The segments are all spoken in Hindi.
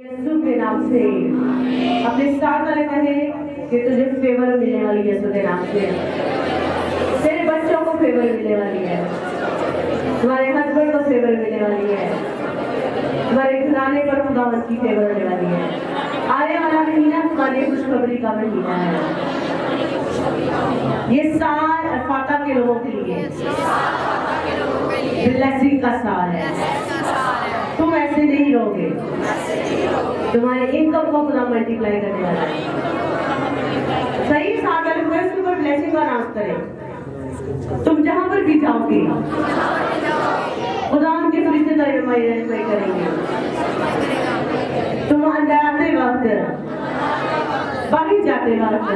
यीशु के नाम से अपने साथ वाले कहे कि तुझे फेवर मिलने वाली है। यीशु के नाम से तेरे बच्चों को फेवर मिलने वाली है, तुम्हारे हस्बैंड को फेवर मिलने वाली है, तुम्हारे घराने पर खुदावंत की फेवर मिलने वाली है। आने वाला महीना तुम्हारे लिए खुशखबरी का महीना है। ये साल फाता के लोगों के लिए ब्लेसिंग का साल है। तुम ऐसे नहीं रहोगे, तुम्हारे इनकम को खुदा मल्टीप्लाई करने वाला है। सही साथ वाले को इसके ऊपर ब्लेसिंग का अनाउंस करें। तुम जहां पर भी जाओगे खुदा उनके फरिश्ते तुम्हारी करेंगे। तुम अंदर आते वक्त बाहर जाते वक्त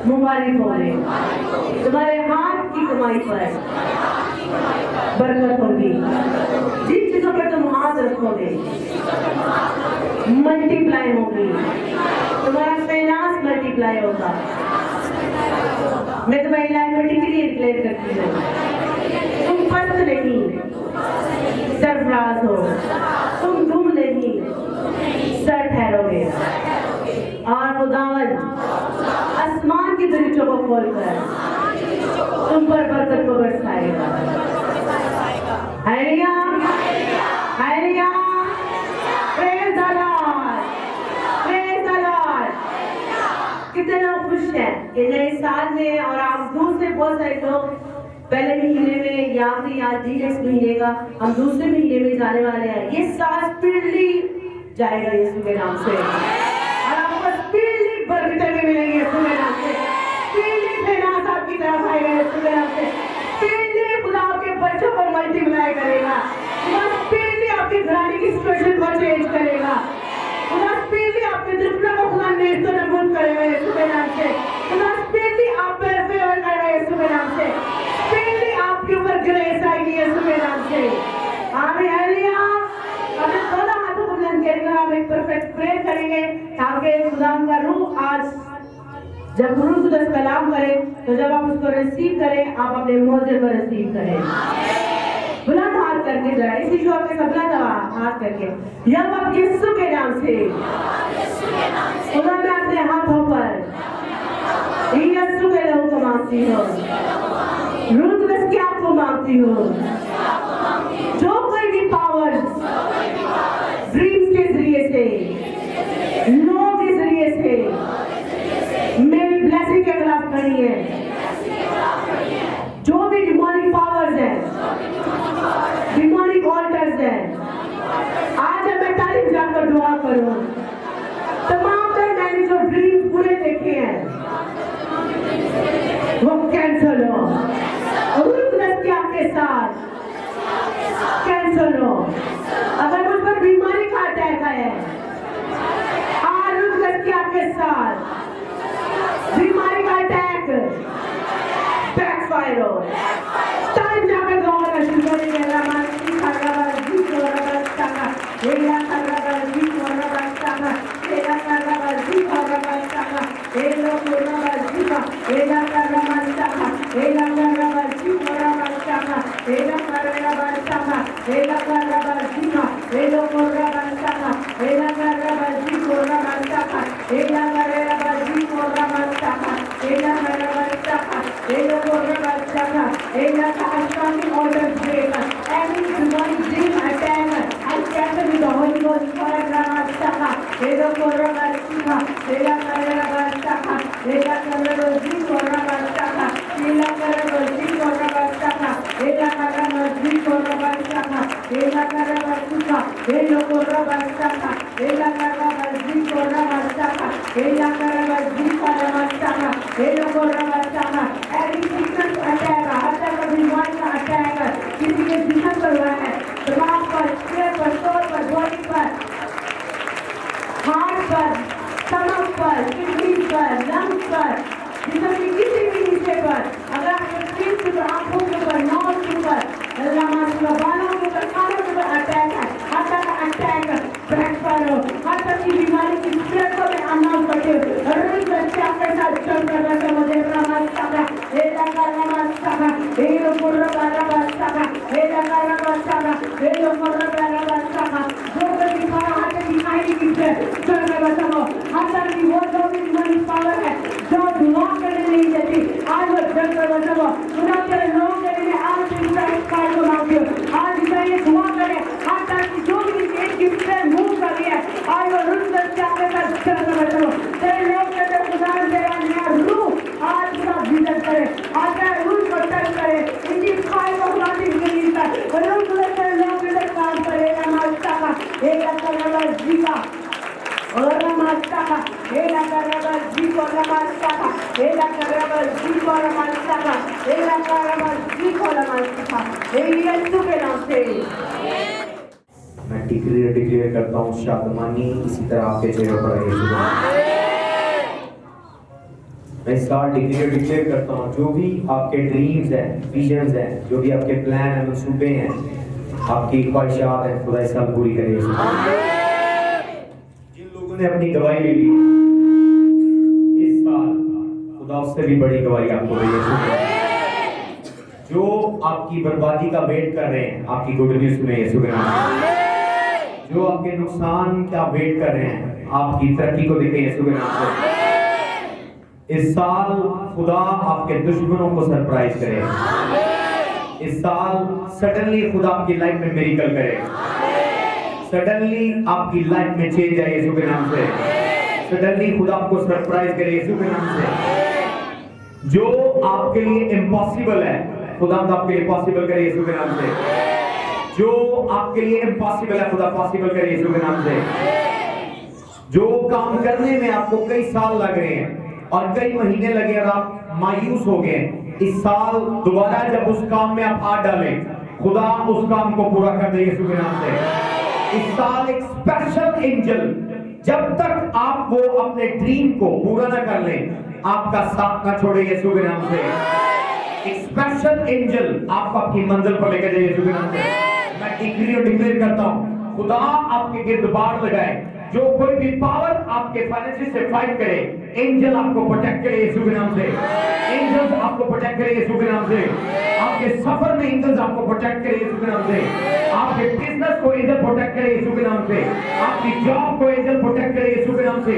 मुबारक होने, तुम्हारे हाथ की कमाई पर बरकत होगी। जिन चीजों पर तुम हाथ रखोगे मल्टीप्लाई होगी, तुम्हारा फाइनेंस मल्टीप्लाई होगा। मैं तुम्हारी लाइफ में डिक्लेयर करती हूँ, तुम पस्त नहीं सरफराज हो, तुम धूम नहीं सर ठहरोगे। और खुदावन आसमान की दरीचों को खोलकर तुम पर बरकत को बरसाएगा। Hallelujah, hallelujah, praise the Lord, praise the Lord. कितने लोग खुश हैं कि नए साल में, और आप दूसरे बहुत सारे लोग पहले महीने में या फिर नेक्स्ट महीने का हम दूसरे महीने में जाने वाले हैं। ये साल स्पीडली जाएगा यीशु के नाम से, और आपको स्पीडली बरकतें भी मिलेंगी यीशु के नाम से। स्पीडली फाइनेंस आपकी तरफ आएगा यीशु के नाम से। स्पीडली खुदा आपके बच्चों को मल्टीप्लाई करेगा। खुदा स्पीडली आपके घराने की सिचुएशन को चेंज करेगा। खुदा स्पीडली आपके दुश्मनों को खुदा नेस्तो नबूद करेगा यीशु के नाम से। खुदा स्पीडली आप पर फेवर करेगा यीशु के नाम से। स्पीडली आपके ऊपर ग्रेस आएगी यीशु के नाम से। आमीन, हालेलुया। अपने दोनों हाथों को बुलंद करेंगे, हम एक परफेक्ट प्रेयर करेंगे ताकि खुदा का रूह आज जब रूह खुदा कलाम करे तो जब आप उसको रिसीव करें, आप अपने मौजे पर रिसीव करें। बुलंद हाथ करके जाए इसी शोर के सबला दवा हाथ करके, जब आप यीशु के नाम से खुदा मैं अपने हाथों पर यीशु के लहू को मांगती हूँ, रूह खुदा की आपको मांगती हूँ। जो कोई भी पावर ड्रीम्स के जरिए से, लोगों के जरिए से मेरी ब्लेसिंग के खिलाफ खड़ी है, जो भी डिमोनिक पावर्स है, डिमोनिक ऑल्टर्स है, आज मैं तारीफ जाकर दुआ करूं। तमाम तरह मैंने जो ड्रीम्स पूरे देखे हैं वो कैंसल हो, और आपके साथ कैंसल हो। अगर मुझ पर बीमारी का अटैक है, आपके साथ बीमारी का अटैक बैकफायर हो। टाइम जाकर दोबारा शुरू करेंगे। किसी के जिस्म पर हुआ है, दिमाग पर, सिर पर, सर पर, बॉडी पर, हार्ट पर, स्टमक पर, किडनी पर, लंग्स पर, जिसम के किसी भी हिस्से पर, अगर आपके स्किन के ऊपर, आंखों के ऊपर, नोज के ऊपर, बालों के ऊपर, कानों के ऊपर अटैक है, हर तरह का अटैक बैकफायर हो, हर तरह की बीमारी की स्प्रेड को मैं अनाउंस करती हूँ। रोज बच्चे आपके साथ चल कर बैठे मुझे नमस्कार, हे नमस्कार, हे लोग नमस्कार, हे नमस्कार, हे लोग नमस्कार। जो कोई दिखाया हाथ दिखाई से स्वर्ग में बचाओ। हाथा की वो जो भी तुम्हारी पावर है जो दुआ करने नहीं देती, आज वो स्वर्ग में बचाओ। खुदा तेरे लोगों के लिए आज पूरा एक्सपायर को मांगती हूँ। आज इसे दुआ करें, हाथा की जो भी एक गिफ्ट से मूव कर रही है, आज वो रुक करके आपके साथ स्वर्ग में बचाओ। तेरे लोग के लिए खुदा तेरा नया रूह आज का विजन करे, आज का रूह को टच करे, इनकी फाइल को खुदा की जिंदगी का और रूह तेरे लोग के लिए काम करेगा। मास्टर का एक अकल जीवा और मास्टर का एक अकल जीवा और मास्टर का एक अकल जीवा और मास्टर का एक अकल जीवा और मास्टर का एक यीशु के नाम से मैं डिक्लेयर करता हूँ शादमानी इसी तरह आपके चेहरे पर है यीशु का नाम। मैं इस साल डिक्लेयर करता हूँ जो भी आपके ड्रीम्स हैं, विजन्स हैं, जो भी आपके प्लान हैं, मंसूबे हैं, आपकी ख्वाहिशात हैं, खुदा इस साल पूरी करे यीशु का नाम। जिन लोगों ने अपनी गवाही ले ली इस साल खुदा उससे भी बड़ी गवाही आपको दे यीशु का नाम। जो आपकी बर्बादी का वेट कर रहे हैं, आपकी गुड न्यूज़ सुने यीशु के नाम। जो आपके नुकसान का वेट कर रहे हैं, आपकी तरक्की को देखें यीशु के नाम से। इस साल खुदा आपके दुश्मनों को सरप्राइज करे। इस साल सडनली खुदा आपकी लाइफ में मिरेकल करे। सडनली आपकी लाइफ में चेंज आए यीशु के नाम से। सडनली खुदा आपको सरप्राइज करे यीशु के नाम से। जो आपके लिए इम्पॉसिबल है, खुदा आपके लिए पॉसिबल करे यीशु के नाम से। जो आपके लिए इम्पॉसिबल है, खुदा पॉसिबल करे यीशु के नाम से। जो काम करने में आपको कई साल लग रहे हैं और कई महीने लगे और आप मायूस हो गए, इस साल दोबारा जब उस काम में आप हाथ डालें, खुदा उस काम को पूरा कर दे यीशु के नाम से। इस साल एक स्पेशल एंजल, जब तक आप वो अपने ड्रीम को पूरा ना कर लें, आपका साथ ना छोड़े यीशु के नाम से। एक स्पेशल एंजल आपको आपकी मंजिल पर लेकर जाए यीशु के नाम से। मैं डिक्लेयर करता हूँ, खुदा आपके गिर्द बाड़ लगाए। जो कोई भी पावर आपके फाइनेंस से फाइट करे, एंजल आपको प्रोटेक्ट करे यीशु के नाम से। एंजल्स आपको प्रोटेक्ट करे यीशु के नाम से। आपके सफर में एंजल्स आपको प्रोटेक्ट करे यीशु के नाम से। आपके बिजनेस को एंजल प्रोटेक्ट करे यीशु के नाम से। आपकी जॉब को एंजल प्रोटेक्ट करे यीशु के नाम से।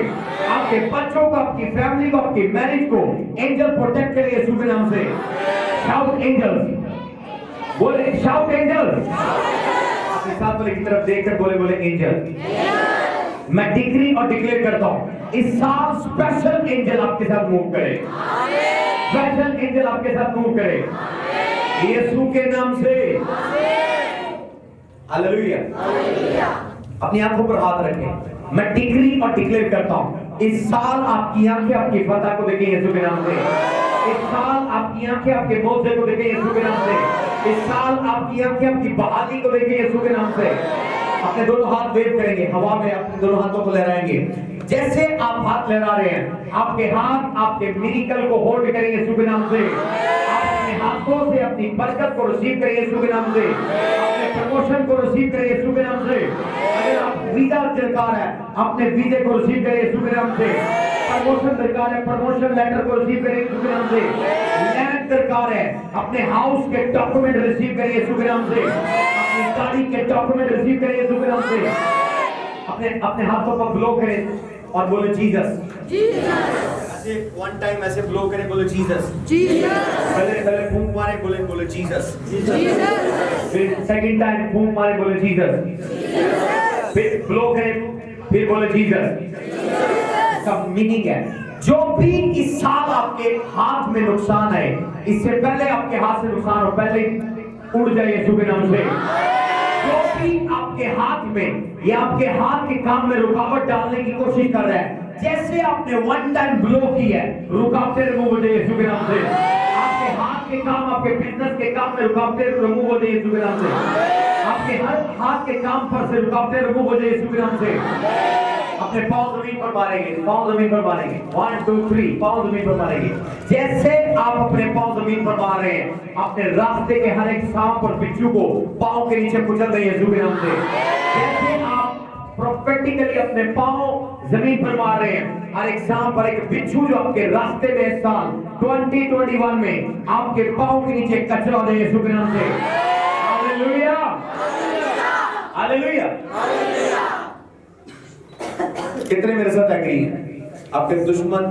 आपके बच्चों को, आपकी फैमिली को, आपकी मैरिज को एंजल प्रोटेक्ट करे यीशु के नाम से। शाउट एंजल्स, बोले शाउट एंजल्स। अपने साथ वाले की तरफ देखकर बोले एंजल। मैं डिक्री और डिक्लेयर करता हूं, इस साल स्पेशल एंजल आपके साथ मूव करे। स्पेशल एंजल आपके साथ मूव करे यीशु के नाम से। हालेलुया। अपनी आंखों पर हाथ रखें। मैं डिक्री और डिक्लेयर करता हूं, इस साल आपकी आंखें आपकी फतह को देखें यीशु के नाम से। इस साल आपकी आंखें आपके मौजे को देखें यीशु के नाम से। इस साल आपकी आंखें आपकी बहाली को देखें यीशु के नाम से। अपने दोनों हाथ वेव करेंगे, हवा में अपने दोनों हाथों को लहराएंगे। जैसे आप हाथ लहरा रहे हैं, आपके हाथ आपके मिरेकल को होल्ड करेंगे यीशु के नाम से। आप अपने हाथों से अपनी बरकत को रिसीव करें यीशु के नाम से। अपने प्रमोशन को रिसीव करें यीशु के नाम से। अगर आप वीजा दरकार है, अपने वीजे को रिसीव करें यीशु के नाम से। प्रमोशन दरकार है, प्रमोशन लेटर को रिसीव करें यीशु के नाम से। लैंड दरकार है, अपने हाउस के डॉक्यूमेंट रिसीव करें यीशु के नाम से। अपनी गाड़ी के डॉक्यूमेंट रिसीव करें यीशु के नाम से। अपने हाथों पर ब्लो करें और बोले जीसस। ऐसे वन टाइम ऐसे ब्लो करें, बोले जीसस। पहले फूंक मारे, बोले जीसस। फिर सेकंड टाइम फूंक मारे, बोले जीसस। फिर ब्लो करें, फिर बोले जीसस। सब मीनिंग है, जो भी इस साल आपके हाथ में नुकसान है, इससे पहले आपके हाथ से नुकसान हो, पहले उड़ जाए यीशु के नाम से। जो भी आपके हाथ में या आपके हाथ के काम में रुकावट डालने की कोशिश कर रहा है, जैसे आपने वन टाइम ब्लो की है, रुकावटें रिमूव हो जाए यीशु के नाम से। आपके हाथ के काम, आपके बिजनेस के काम में रुकावटें रिमूव हो जाए यीशु के नाम से। आपके हर हाथ के काम पर से रुकावटें रिमूव हो जाए यीशु के नाम से। अपने पांव जमीन पर मारेंगे, पांव जमीन पर मारेंगे। 1 2 3 पांव जमीन पर मारेंगे। जैसे आप अपने पांव जमीन पर मार रहे हैं, अपने रास्ते के हर एक सांप और बिच्छू को पांव के नीचे कुचल रहे हैं यीशु के नाम से। जैसे आप प्रोफेटिकली अपने पांव जमीन पर मार रहे हैं, हर एक सांप और एक बिच्छू जो आपके रास्ते में इस साल 2021 में आपके पांव के नीचे कचरा हो जाए यीशु के नाम से। Hallelujah, hallelujah. कितने मेरे साथ एग्री हैं? आपके दुश्मन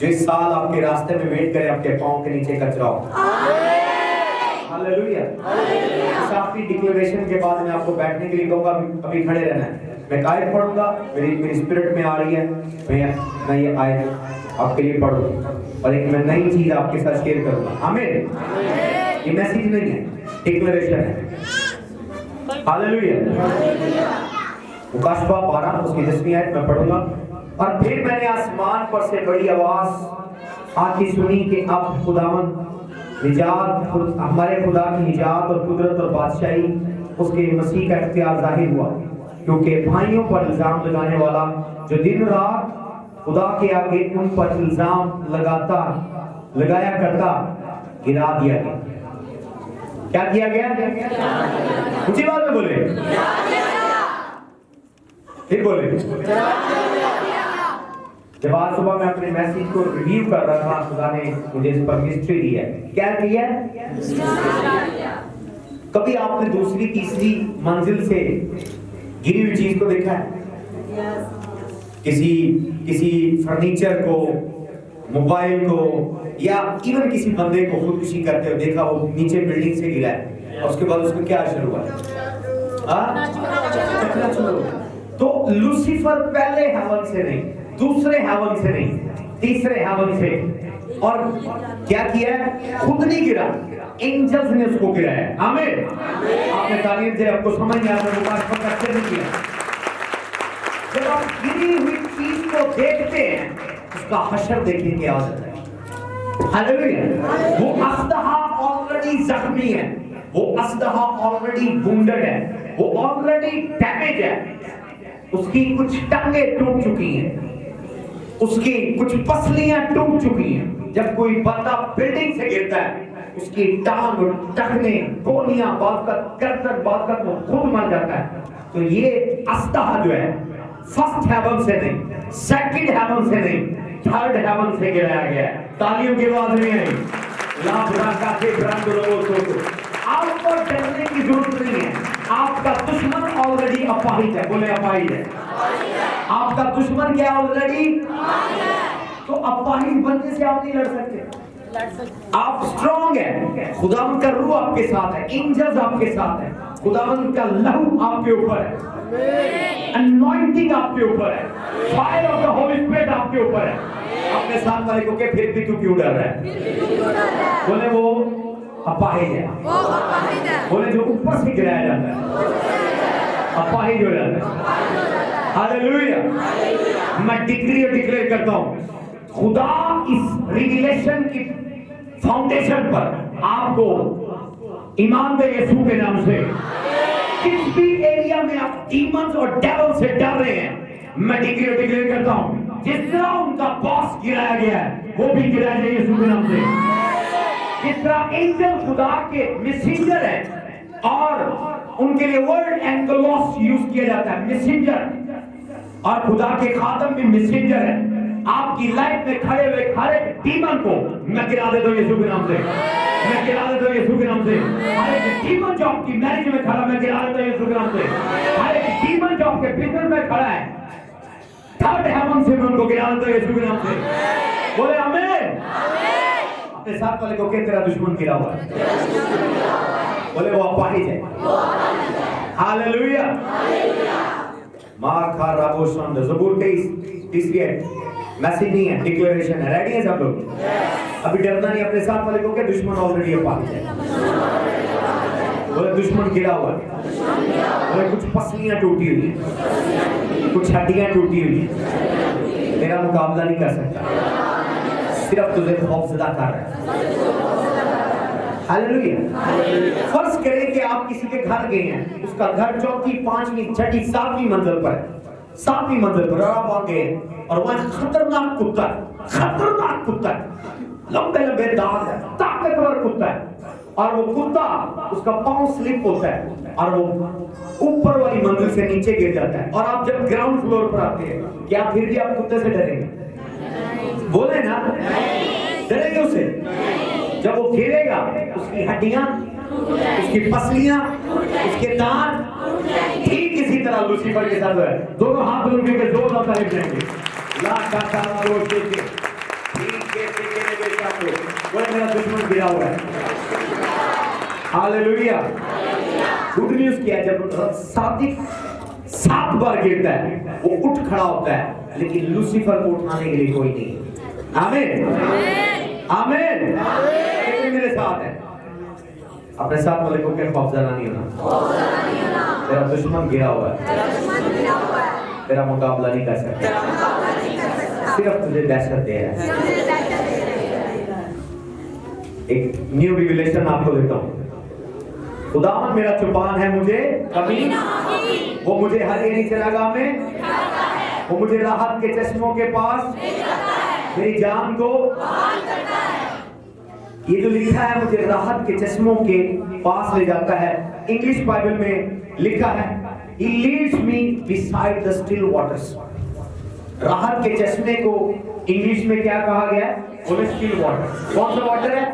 जो इस साल आपके रास्ते में वेट करे, आपके पांव के नीचे कचरा हो। हालेलुया। इस आखिरी डिक्लेरेशन के बाद मैं आपको बैठने के लिए कहूंगा, अभी खड़े रहना है। मैं आयत पढ़ूंगा, मेरी स्पिरिट में आ रही है, मैं ये आयत आपके लिए पढ़ूंगा और एक मैं नई चीज आपके साथ शेयर करूंगा। आमीन। ये मैसेज नहीं है, डिक्लेरेशन है। हालेलुया। मुकाशवा 12 उसकी 10वीं आयत मैं पढ़ूंगा। और फिर मैंने आसमान पर से बड़ी आवाज आती सुनी कि अब खुदावंद निजात, हमारे खुदा की निजात और कुदरत और बादशाही उसके मसीह का इख्तियार जाहिर हुआ, क्योंकि भाइयों पर इल्जाम लगाने वाला जो दिन रात खुदा के आगे उन पर इल्जाम लगाया करता, गिरा दिया गया। क्या किया गया? ऊंची बात में बोले, फिर बोले। जब आज सुबह मैं अपने मैसेज को रिव्यू कर रहा था, खुदा ने मुझे इस पर मिस्ट्री दी है। क्या दी है? कभी आपने दूसरी तीसरी मंजिल से गिरी हुई चीज को देखा है? किसी फर्नीचर को, मोबाइल को, या इवन किसी बंदे को खुदकुशी करते हुए देखा, वो नीचे बिल्डिंग से गिरा है और उसके बाद उसको क्या असर हुआ? तो लूसीफर पहले हेवन से नहीं, दूसरे हेवन से नहीं, तीसरे हेवन से, और क्या किया है? खुद नहीं गिरा, एंजल्स ने उसको गिराया। आमीन। आपने तारीफ से आपको समझ में आता है, मुकाशवा करते नहीं किया। जब आप गिरी हुई चीज को देखते हैं, उसका हशर देखने की आदत है। हालेलुया। वो असदहा ऑलरेडी जख्मी है, वो असदहा ऑलरेडी वुंडेड है, वो ऑलरेडी डैमेज है, उसकी कुछ टांगें टूट चुकी हैं, उसकी कुछ पसलियां टूट चुकी हैं। जब कोई बंदा बिल्डिंग से गिरता है, उसकी टांग, टखने, कोहनियां, गर्दन, वो खुद मर जाता है। तो ये असदहा जो है, फर्स्ट हेवन से नहीं, सेकंड हेवन से नहीं, थर्ड हेवन से गिराया गया है। तालियों की आवाज नहीं आई। आपको डरने की जरूरत नहीं है। आपका दुश्मन ऑलरेडी अपाहिज है। बोले अपाहिज है। आपका दुश्मन क्या ऑलरेडी? तो अपाहिज बनने से आप नहीं लड़ सकते। आप स्ट्रॉन्ग है, खुदावंद का रूह आपके साथ है, एंजल्स आपके साथ है, खुदावंद का लहू आपके ऊपर है, अनॉइंटिंग आपके ऊपर है, fire of the Holi spirit आपके ऊपर है। अपने साथ वाले को कहे, फिर भी तू क्यों डर रहा है? बोले वो अपाहिज है। बोले जो ऊपर से गिराया जाता है अपाहिज हो जाता है। हालेलुया। मैं डिक्री और डिक्लेयर करता हूं, खुदा इस रिविलेशन की फाउंडेशन पर आपको ईमान दे यीशु के नाम से। किस भी एरिया में आप डीमंस और डेविल से डर रहे हैं, मैं डिक्री और डिक्लेयर करता हूं, जिस तरह उनका बॉस गिराया गया है, वो भी गिराया जाए यीशु के नाम से। जिस तरह एंजल खुदा के मैसेंजर है और उनके लिए वर्ड एंगलोस यूज किया जाता है, मैसेंजर, और खुदा के खातम भी मैसेंजर है। आपकी लाइफ में खड़े हुए हर एक डीमन को मैं गिरा देता हूं यीशु के नाम से। मैं गिरा देता हूं यीशु के नाम से। हर एक डीमन जो आपकी मैरिज में खड़ा, मैं गिरा देता हूं यीशु के नाम से। हर एक डीमन जो आपके बिजनेस में खड़ा है, थर्ड हेवन से मैं उनको गिरा देता हूं यीशु के नाम से। बोले आमीन। अपने साथ वाले को कह, तेरा दुश्मन गिरा हुआ है। बोले वो अपाहिज है। हालेलुया। मार खा राबोशन ज़बूर 23 है। मैसेज नहीं है, डिक्लेरेशन है। रेडी है सब लोग? अभी डरना नहीं। अपने साथ वाले को क्या, दुश्मन ऑलरेडी अपाहिज है। बोले दुश्मन गिरा हुआ है। बोले कुछ पसलियां टूटी हुई है, कुछ हड्डियां टूटी हुई है, तेरा मुकाबला नहीं कर सकता, सिर्फ तुझे खौफजदा कर रहा है। हालेलुया। फर्ज करें कि आप किसी के घर गए हैं, उसका घर चौथी, पांचवी, छठी, सातवीं मंजिल पर है, सातवीं मंजिल पर आप आ गए और वहां खतरनाक कुत्ता है, लंबे लंबे दांत है, ताकतवर कुत्ता है, और वो कुत्ता, उसका पांव स्लिप होता है और वो ऊपर वाली मंजिल से नीचे गिर जाता है। और आप जब ग्राउंड फ्लोर पर आते हैं, क्या फिर भी आप कुत्ते से डरेंगे? बोले ना, डरेंगे उसे? जब वो गिरेगा, उसकी हड्डियां उसकी पसलियां, उसके दांत, ठीक इसी तरह लूसीफर के साथ है। दोनों हाथ जोड़ के जोर तारीफ करेंगे। वो मेरा दुश्मन गिरा हुआ है। हालेलुया। गुड न्यूज़ क्या है, जब सादिक 7 बार गिरता है वो उठ खड़ा होता है, लेकिन लूसीफर को उठाने के लिए कोई नहीं। आमीन आमीन। कितने मेरे साथ है? अपने साथ वाले को क्या खौफजदा नहीं होना। तेरा दुश्मन गिरा हुआ है, तेरा मुकाबला नहीं कर सकता, सिर्फ तुझे दहशत दे रहा है। एक न्यू रिविलेशन आपको देता हूँ। खुदावन मेरा चुपान है, मुझे कभी वो मुझे हर एरी चरागाह में, वो मुझे राहत के चश्मों के पास मेरी जान को। ये जो लिखा है मुझे राहत के चश्मों के पास ले जाता है, इंग्लिश बाइबल में लिखा है He leads me beside the still waters। राहत के चश्मे को इंग्लिश में क्या कहा गया है? बोले स्टिल वाटर। कौन सा वाटर है?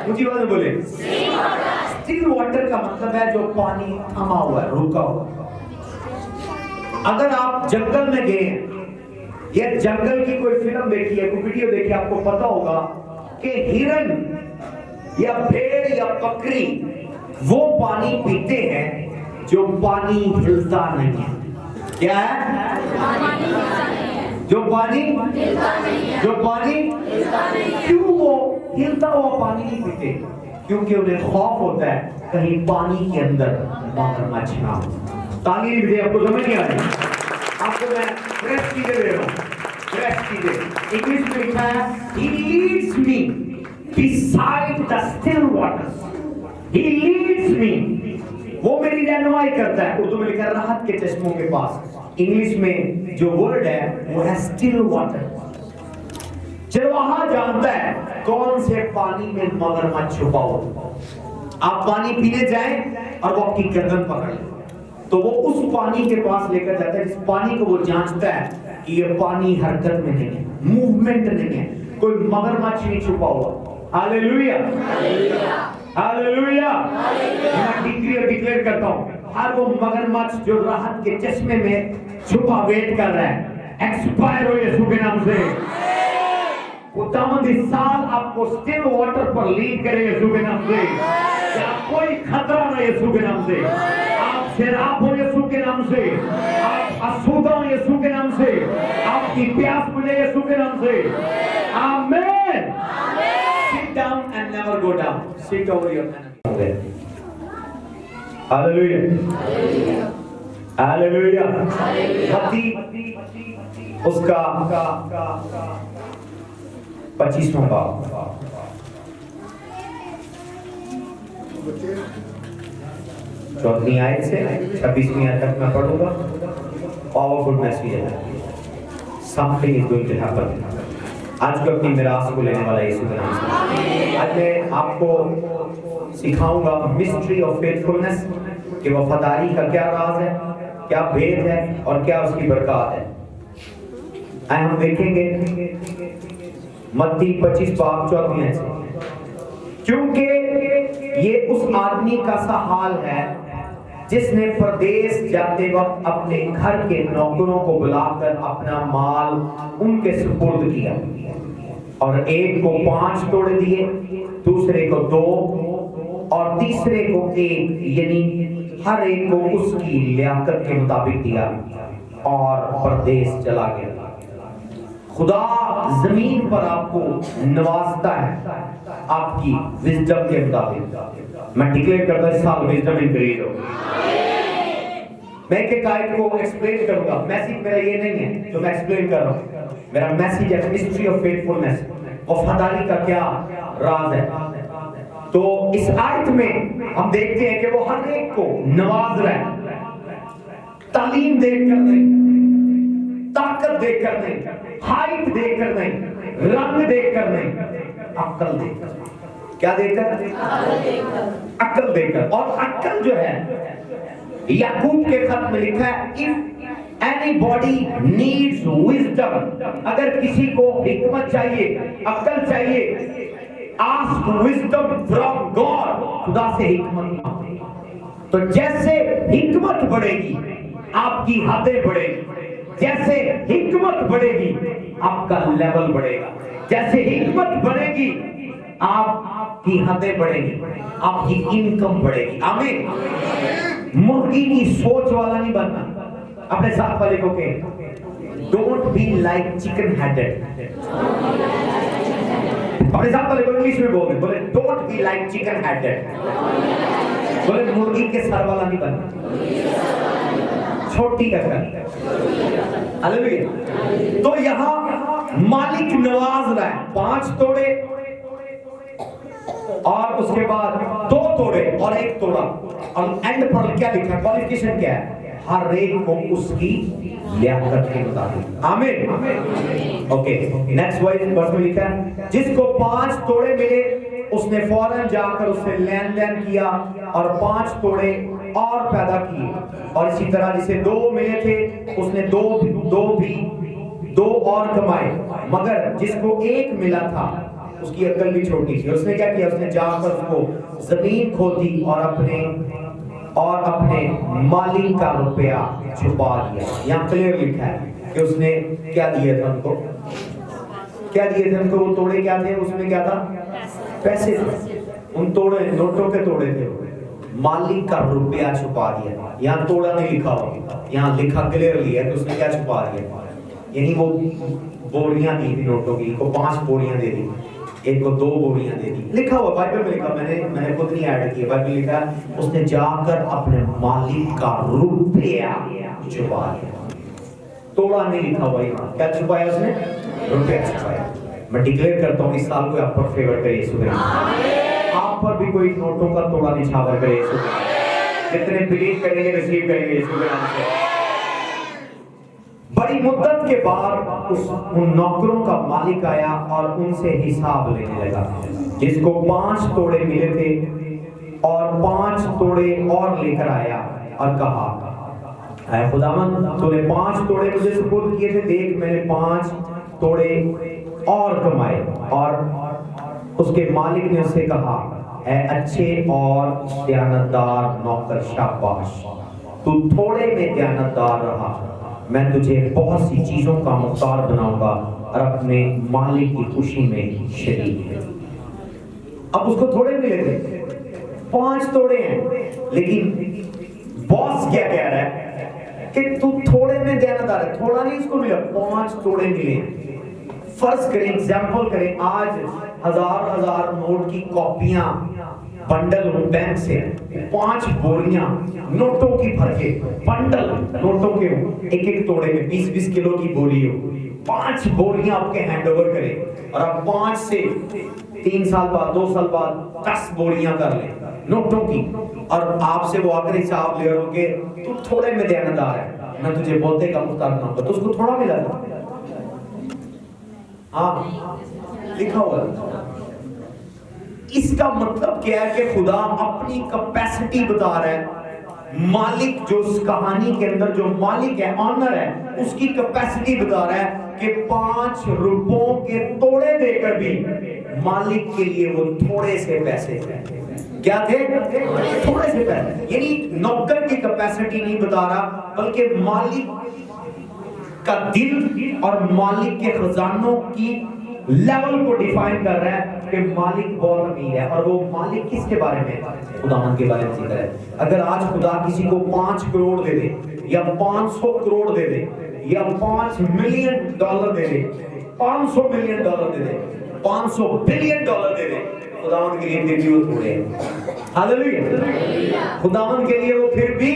मुझे बात बोले स्टिल वाटर का मतलब है जो पानी थमा हुआ है, रुका हुआ। अगर आप जंगल में गए या जंगल की कोई फिल्म देखी है, कोई वीडियो देखी, आपको पता होगा कि हिरन या भेड़ या बकरी वो पानी पीते हैं जो पानी हिलता नहीं है। क्या है? जो पानी जो पानी क्यों वो हिलता हुआ पानी नहीं पीते? क्योंकि उन्हें खौफ होता है कहीं पानी के अंदर मगरमच्छ ना हो। ताली मुझे आपको समझ नहीं आ रही? आपको मैं फ्रेश चीजें दे रहा हूँ, फ्रेश चीजें। इंग्लिश में लिखा है He leads me beside the still waters। He leads me, वो मेरी रहनुमाई करता है। उर्दू में लिखा है राहत के चश्मों के पास। इंग्लिश में जो वर्ड है वो है स्टिल वाटर। चरवाहा जानता है कौन से पानी में मगरमच्छ छुपा हुआ। आप पानी पीने जाएं और वो आपकी गर्दन पकड़ ले, तो वो उस पानी के पास लेकर जाता है जिस पानी को वो जांचता है कि ये पानी हरकत में नहीं है, मूवमेंट नहीं है, कोई मगरमच्छ नहीं छुपा हुआ। Hallelujah hallelujah. मैं डिक्लेयर करता हूँ, हर वो मगरमच्छ जो राहत के चश्मे में छुपा वेट कर रहा है, एक्सपायर हो यीशु के नाम से। खुदावंद इस साल आपको स्टिल वाटर पर लीड करे यीशु के नाम से। कोई खतरा ना यीशु के नाम से। आप शराब हो यीशु के नाम से, आप अशुद्ध हो यीशु के नाम से, आपकी प्यास बुझे यीशु के नाम से। आमीन। Sit down and never go down. Sit over your enemy. Hallelujah. Hallelujah. मत्ती उसका 25वां बाब 4वीं आयत से 26वीं आयत तक मैं पढ़ूंगा। पावरफुल मैसेज है। Something is going to happen. आज को अपनी मिरास को लेने वाला यीशु के नाम से। आज मैं आपको सिखाऊंगा मिस्ट्री ऑफ फेथफुलनेस, कि वफादारी का क्या राज है, क्या भेद है और क्या उसकी बरकत है। आए हम देखेंगे मत्ती 25 बाब 4वीं आयत से। क्योंकि ये उस आदमी का सा हाल है जिसने परदेश जाते वक्त अपने घर के नौकरों को बुलाकर अपना माल उनके सुपुर्द किया, और एक को 5 तोड़े दिए, दूसरे को 2 और तीसरे को 1, यानी हर एक को उसकी लियाकत के मुताबिक दिया, और परदेश चला गया। खुदा जमीन पर आपको नवाजता है आपकी विजडम के मुताबिक। मैं डिक्लेयर करता हूं इस साल विजडम इंक्रीज हो। मैं एक आयत को एक्सप्लेन करूंगा। मैसेज मेरा ये नहीं है जो मैं एक्सप्लेन कर रहा हूं, मेरा मैसेज है मिस्ट्री ऑफ फेथफुलनेस, वफादारी का क्या राज है। तो इस आयत में हम देखते हैं कि वो हर एक को नवाज रहा है, तालीम देकर नहीं, ताकत देकर नहीं, हाइट देकर नहीं, रंग देकर नहीं, अक्ल देकर। क्या देकर? अक्ल देकर। और अक्ल जो है याकूब के खत में लिखा है इफ एनीबॉडी नीड्स विजडम, अगर किसी को हिकमत चाहिए, अक्ल चाहिए, आस्क विजडम फ्रॉम गॉड, खुदा से हिकमत मांगे। तो जैसे हिकमत बढ़ेगी आपकी हदें बढ़ेगी, जैसे हिकमत बढ़ेगी आपका लेवल बढ़ेगा, जैसे हिकमत बढ़ेगी आपकी हदें बढ़ेगी, आपकी इनकम बढ़ेगी। आमीन। मुर्गी की सोच वाला नहीं बनना। अपने साथ वाले को कहें, don't be like chicken headed. अपने साथ वाले को इंग्लिश में बोले don't be like chicken headed. बोले मुर्गी के सर वाला नहीं बनना, छोटी कसर। हालेलुया। तो यहाँ मालिक नवाज रहा है, 5 तोड़े और उसके बाद 2 तोड़े और 1 तोड़ा। और एंड पर क्या लिखा, क्वालिफिकेशन क्या है, हर एक को उसकी लियाकत के मुताबिक। आमीन। ओके, नेक्स्ट वर्स में लिखा है, जिसको 5 तोड़े मिले उसने फौरन जाकर उससे लेन देन किया और 5 तोड़े और पैदा किए। और इसी तरह जिसे 2 मिले थे उसने दो और कमाए। मगर जिसको 1 मिला था उसकी अक्ल भी छोटी थी। उसने क्या किया, उसने जाकर उसको जमीन खोदी और अपने मालिक का रुपया छुपा दिया। यहाँ क्लियर लिखा है कि उसने क्या दिए थे उनको, क्या दिए थे उनको। वो तोड़े क्या थे, उसमें क्या था, पैसे थे। उन तोड़े नोटों के तोड़े थे, मालिक का रुपया छुपा दिया। यहाँ तोड़ा नहीं लिखा हुआ, यहाँ लिखा क्लियरली है कि उसने क्या छुपा दिया। यानी वो बोरियां दी थी नोटों की, को 5 बोरियां दे दी, एक को 2 बोरियां दे दी। लिखा हुआ बाइबल में लिखा, मैंने खुद नहीं ऐड किया, बाइबल लिखा उसने जाकर अपने मालिक का रुपया छुपा दिया। तोड़ा नहीं लिखा हुआ यहाँ, क्या छुपाया उसने, रुपया छुपाया। मैं डिक्लेयर करता हूँ इस साल को आप पर फेवर करे यीशु के नाम। आप पर भी कोई नोटों का तोड़ा निछावर करे यीशु के नाम। जितने बिलीव करेंगे रिसीव करेंगे यीशु के नाम से। बड़ी मुद्दत के बाद उन नौकरों का मालिक आया और उनसे हिसाब लेने लगा। जिसको 5 तोड़े मिले थे और 5 तोड़े और लेकर आया और कहा, ऐ खुदावन, तूने 5 तोड़े मुझे सुपुर्द किए थे, देख मैंने 5 तोड़े और कमाए। और उसके मालिक ने उससे कहा, ऐ अच्छे और दयानतदार नौकर, शाबाश, तू थोड़े में दयानतदार रहा, मैं तुझे बहुत सी चीजों का मुख्तार बनाऊंगा और अपने मालिक की खुशी में शरीक है। अब उसको थोड़े मिले थे, 5 तोड़े हैं, लेकिन बॉस क्या कह रहा है कि तू थोड़े में दयानतदार है। थोड़ा नहीं इसको मिला, 5 तोड़े मिले। फर्ज करें, एग्जाम्पल करें, आज हजार नोट की कॉपियां बंडल बैंक से 5 बोरियां नोटों की भर के बंडल नोटों के एक तोड़े में 20-20 किलो की बोरी हो, 5 बोरियां आपके हैंड ओवर करें और आप 5 से 3 साल बाद 2 साल बाद 10 बोरियां कर लें नोटों की, और आपसे वो आकर हिसाब ले रहे होंगे, तू थोड़े में देनदार है, मैं तुझे बहुते का मुख्तार बनाऊंगा। तो उसको थोड़ा मिला था, हाँ लिखा हुआ। इसका मतलब क्या है कि खुदा अपनी कैपेसिटी बता रहा है। मालिक जो उस कहानी के अंदर जो मालिक है, ऑनर है, उसकी कैपेसिटी बता रहा है कि 5 रुपयों के तोड़े देकर भी मालिक के लिए वो थोड़े से पैसे थे। क्या थे? थोड़े से पैसे। यानी नौकर की कैपेसिटी नहीं बता रहा, बल्कि मालिक का दिल और मालिक के खजानों की लेवल को डिफाइन कर रहा है कि मालिक बहुत अमीर है। और वो मालिक किसके बारे में? खुदावंद के बारे में जिक्र है। अगर आज खुदा किसी को 5 करोड़ दे दे या 500 करोड़ दे दे या $5 मिलियन दे दे, $500 मिलियन दे दे, $500 बिलियन दे दे, खुदावंद के लिए फिर भी वो थोड़े हैं। हालेलुया। खुदावंद के लिए वो फिर भी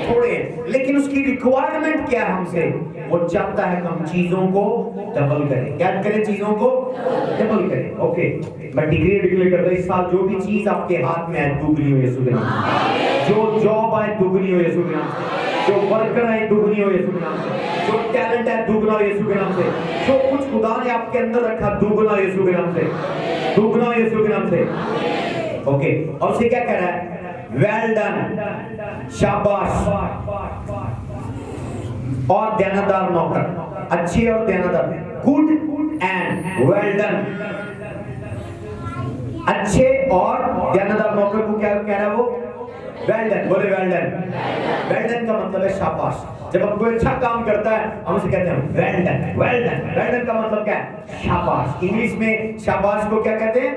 थोड़े हैं, लेकिन उसकी रिक्वायरमेंट क्या है हमसे? वो चाहता है कि हम चीजों को डबल करें। क्या करें? चीजों को डबल करें। ओके, मैं डिक्लेयर करता हूं इस साल जो भी चीज आपके हाथ में है दुगनी हो यीशु के नाम से। जो जॉब आए दुगनी हो यीशु के नाम से। जो वर्कर आए दुगनी हो यीशु के नाम से। जो टैलेंट है दुगना हो यीशु के नाम से। जो कुछ खुदा ने आपके अंदर रखा दुगना यीशु के नाम से, दुगना यीशु के नाम से। ओके, और उसे क्या कह रहा है? वेल डन, शाबाश, और दयानतदार नौकर, अच्छे और दयानतदार, गुड एंड वेल डन। अच्छे और ज्ञानदार नौकर को क्या कह रहा है वो? वेल डन, बोले वेल डन। वेल डन का मतलब है शाबाश। जब हम कोई अच्छा काम करता है हम उसे कहते हैं well done, well done. Well done का मतलब क्या है? शाबाश। इंग्लिश में शाबाश को क्या कहते हैं?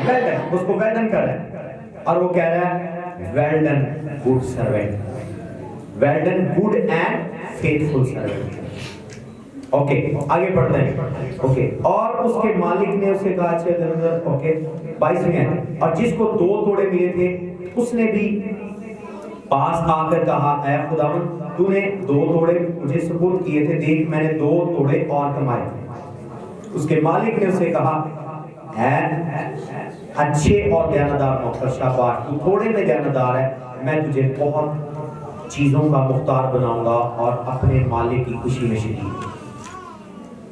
Well done. उसको वेल डन कर रहा है और वो कह रहा है well done good servant, well done good and faithful servant. Okay, आगे बढ़ते हैं। ओके, और उसके मालिक ने उसे कहा ओके 22 में, और जिसको 2 तोड़े मिले थे उसने भी पास आकर कहा ऐ खुदावन, तूने 2 तोड़े मुझे सुपुर्द किए थे, देख मैंने 2 तोड़े और कमाए। उसके मालिक ने उसे कहा है अच्छे और ज्ञानदार नौकर, शाबाश, तू थोड़े में ज्ञानदार है, मैं तुझे बहुत चीजों का मुख्तार बनाऊंगा और अपने मालिक की खुशी में शरीक।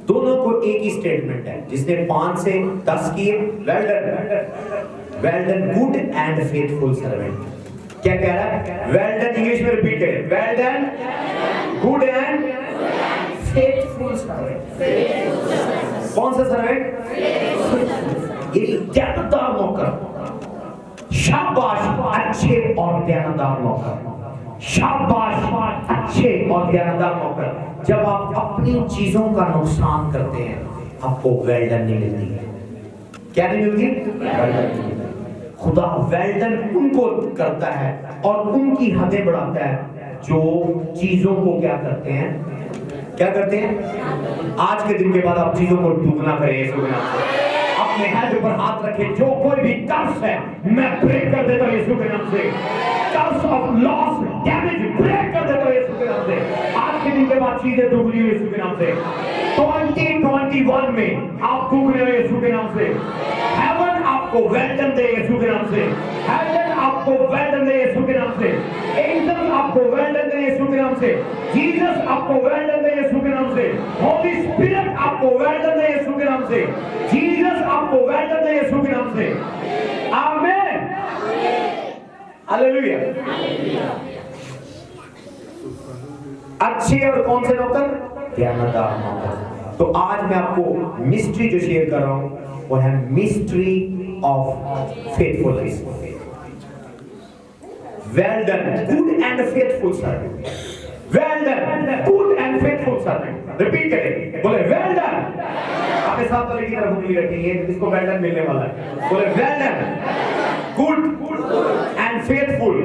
दोनों को एक ही स्टेटमेंट है। जिसने 5 से 10 किए well done, well done good and faithful servant. क्या कह रहा है? वेल डन, इंग्लिश में रिपीट करें, well done good and faithful servant. कौन सा सर्वेंट? ये ज्ञानदार नौकर। शाबाश अच्छे और ज्ञानदार नौकर, शाबाश अच्छे और ज्ञानदार नौकर। जब आप अपनी चीजों का नुकसान करते हैं आपको वेल डन नहीं मिलती है। क्या नहीं मिलती? Well done. खुदा वेल डन उनको करता है और उनकी हदें बढ़ाता है जो चीजों को क्या करते हैं? क्या करते हैं? आज के दिन के बाद आप चीजों को दुगना करें यीशु के नाम से। अपने हेड पर हाथ रखें, जो कोई भी कर्स है मैं ब्रेक कर देता हूं यीशु के नाम से। Curse of loss damage break कर देता हूं यीशु के नाम से। आज के दिन के बाद चीजें दुगनी हुई यीशु के नाम से। 2021 में आप दुगने हो यीशु के नाम से। हेवन आपको वेल डन दे यीशु के नाम से। हेवन आपको वेल डन दे यीशु के नाम से। एंजल आपको वेल डन दे यीशु के नाम से। जीसस आपको वेल डन दे यीशु के नाम से। होली स्पिरिट आपको वेल डन दे यीशु के नाम से। जीसस आपको वेल डन दे यीशु के नाम से। आमीन, हालेलुया। अच्छे और कौन से नौकर? ज्ञानदार नौकर। तो आज मैं आपको मिस्ट्री जो शेयर कर रहा हूं वो है mystery of faithfulness. Well done good and faithful servant, well done good and faithful servant. Repeat करें, बोले वेल डन। अपने साथ वाले की तरफ उंगली रखेंगे, इसको वेल डन मिलने वाला है। बोले well done good and faithful.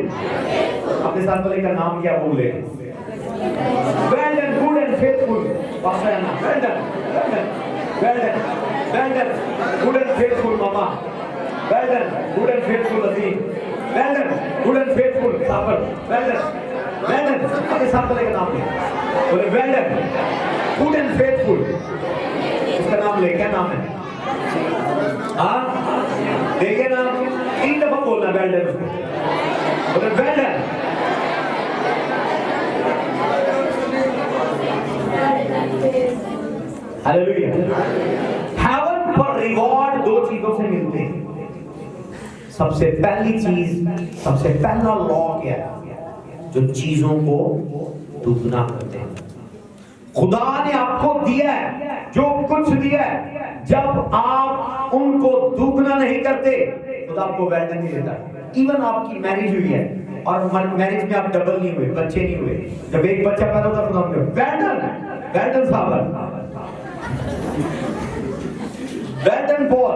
अपने साथ वाले का नाम क्या बोले? Well done good and faithful. Well done, well done, well done, well done good and faithful मामा। Well done good and faithful Azeem. Well done good and faithful Sabar. Well done, well done. अपने साथ वाले का नाम ले, बोले well done good and faithful. उसका नाम ले, क्या नाम है? हाँ देखिए नाम 3 दफा बोलना वेल डन उसको, बोले वेल डन। हालेलुया। हेवन पर रिवॉर्ड 2 चीजों से मिलते हैं। सबसे पहली चीज, सबसे पहला लॉ क्या है? जो चीजों को दुगना करते हैं। खुदा ने आपको दिया है, जो कुछ दिया है, जब आप उनको दुगना नहीं करते खुदा आपको वेल डन नहीं देता। इवन आपकी मैरिज हुई है और मैरिज में आप डबल नहीं हुए, बच्चे नहीं हुए, जब एक बच्चा पैदा होता खुदा आपको वेल डन, वेल डन साहब, well done Paul,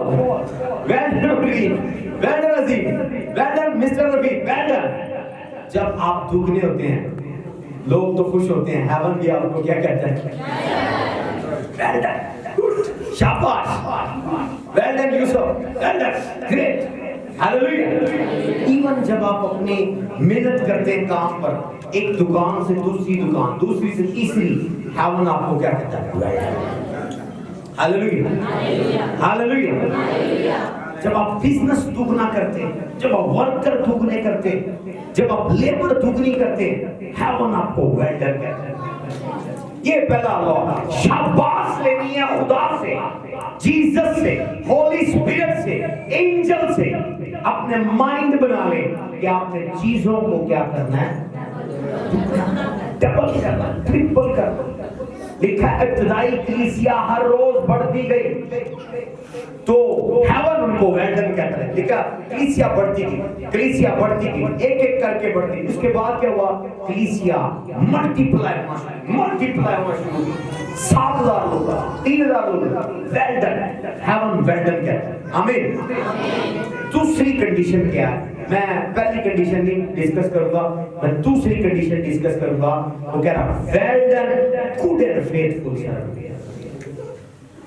well done Rafiq, well done Azeem, well done mister Rafiq, well done. जब आप दुगने होते हैं लोग तो खुश होते हैं, हेवन भी आपको क्या कहता है? वेल डन, गुड, शाबाश, well done Yusuf, well done, great, hallelujah. Even जब आप अपनी मेहनत करते हैं काम पर, एक दुकान से दूसरी दुकान, दूसरी से तीसरी, हेवन आपको क्या कहता है? Hallelujah, hallelujah. जब आप बिजनेस दुगना करते हैं, जब आप वर्कर दुगने करते हैं, जब आप लेबर दुगनी करते हैं, हेवन आपको वेल डन कहता है। ये पहला लॉ। शाबाश लेनी है खुदा से, जीसस से, होली स्पिरिट से, एंजल से। अपने माइंड बना ले कि आपने चीजों को क्या करना है? डबल करना, ट्रिपल करना। लिखा है इब्तिदाई कलीसिया हर रोज बढ़ती गई तो हेवन उनको वेल्डन कहता है। लिखा कलीसिया बढ़ती गई एक एक करके बढ़ती। उसके बाद क्या हुआ? कलीसिया मल्टीप्लाई होना शुरू हुई। 7,000 लोग, 3,000 लोग, वेल्डन, हेवन वेल्डन कहता है। आमीन। दूसरी कंडीशन क्या है? मैं पहली कंडीशन नहीं डिस्कस करूंगा, मैं दूसरी कंडीशन डिस्कस करूंगा। वो कह रहा well done good and faithful servant.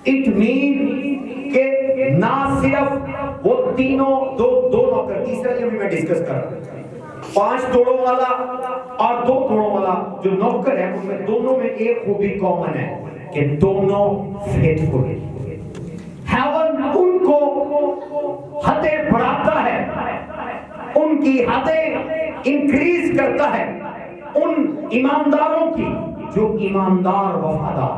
It mean के ना सिर्फ वो तीनों दो नौकर, तीसरा जो भी मैं डिस्कस कर रहा हूं, 5 तोड़ों वाला और 2 तोड़ों वाला जो नौकर है उनमें दोनों में एक खूबी कॉमन है कि दोनों फेथफुल है। हेवन उनको हदें बढ़ाता है, उनकी हदें इंक्रीज करता है उन ईमानदारों की जो ईमानदार वफादार,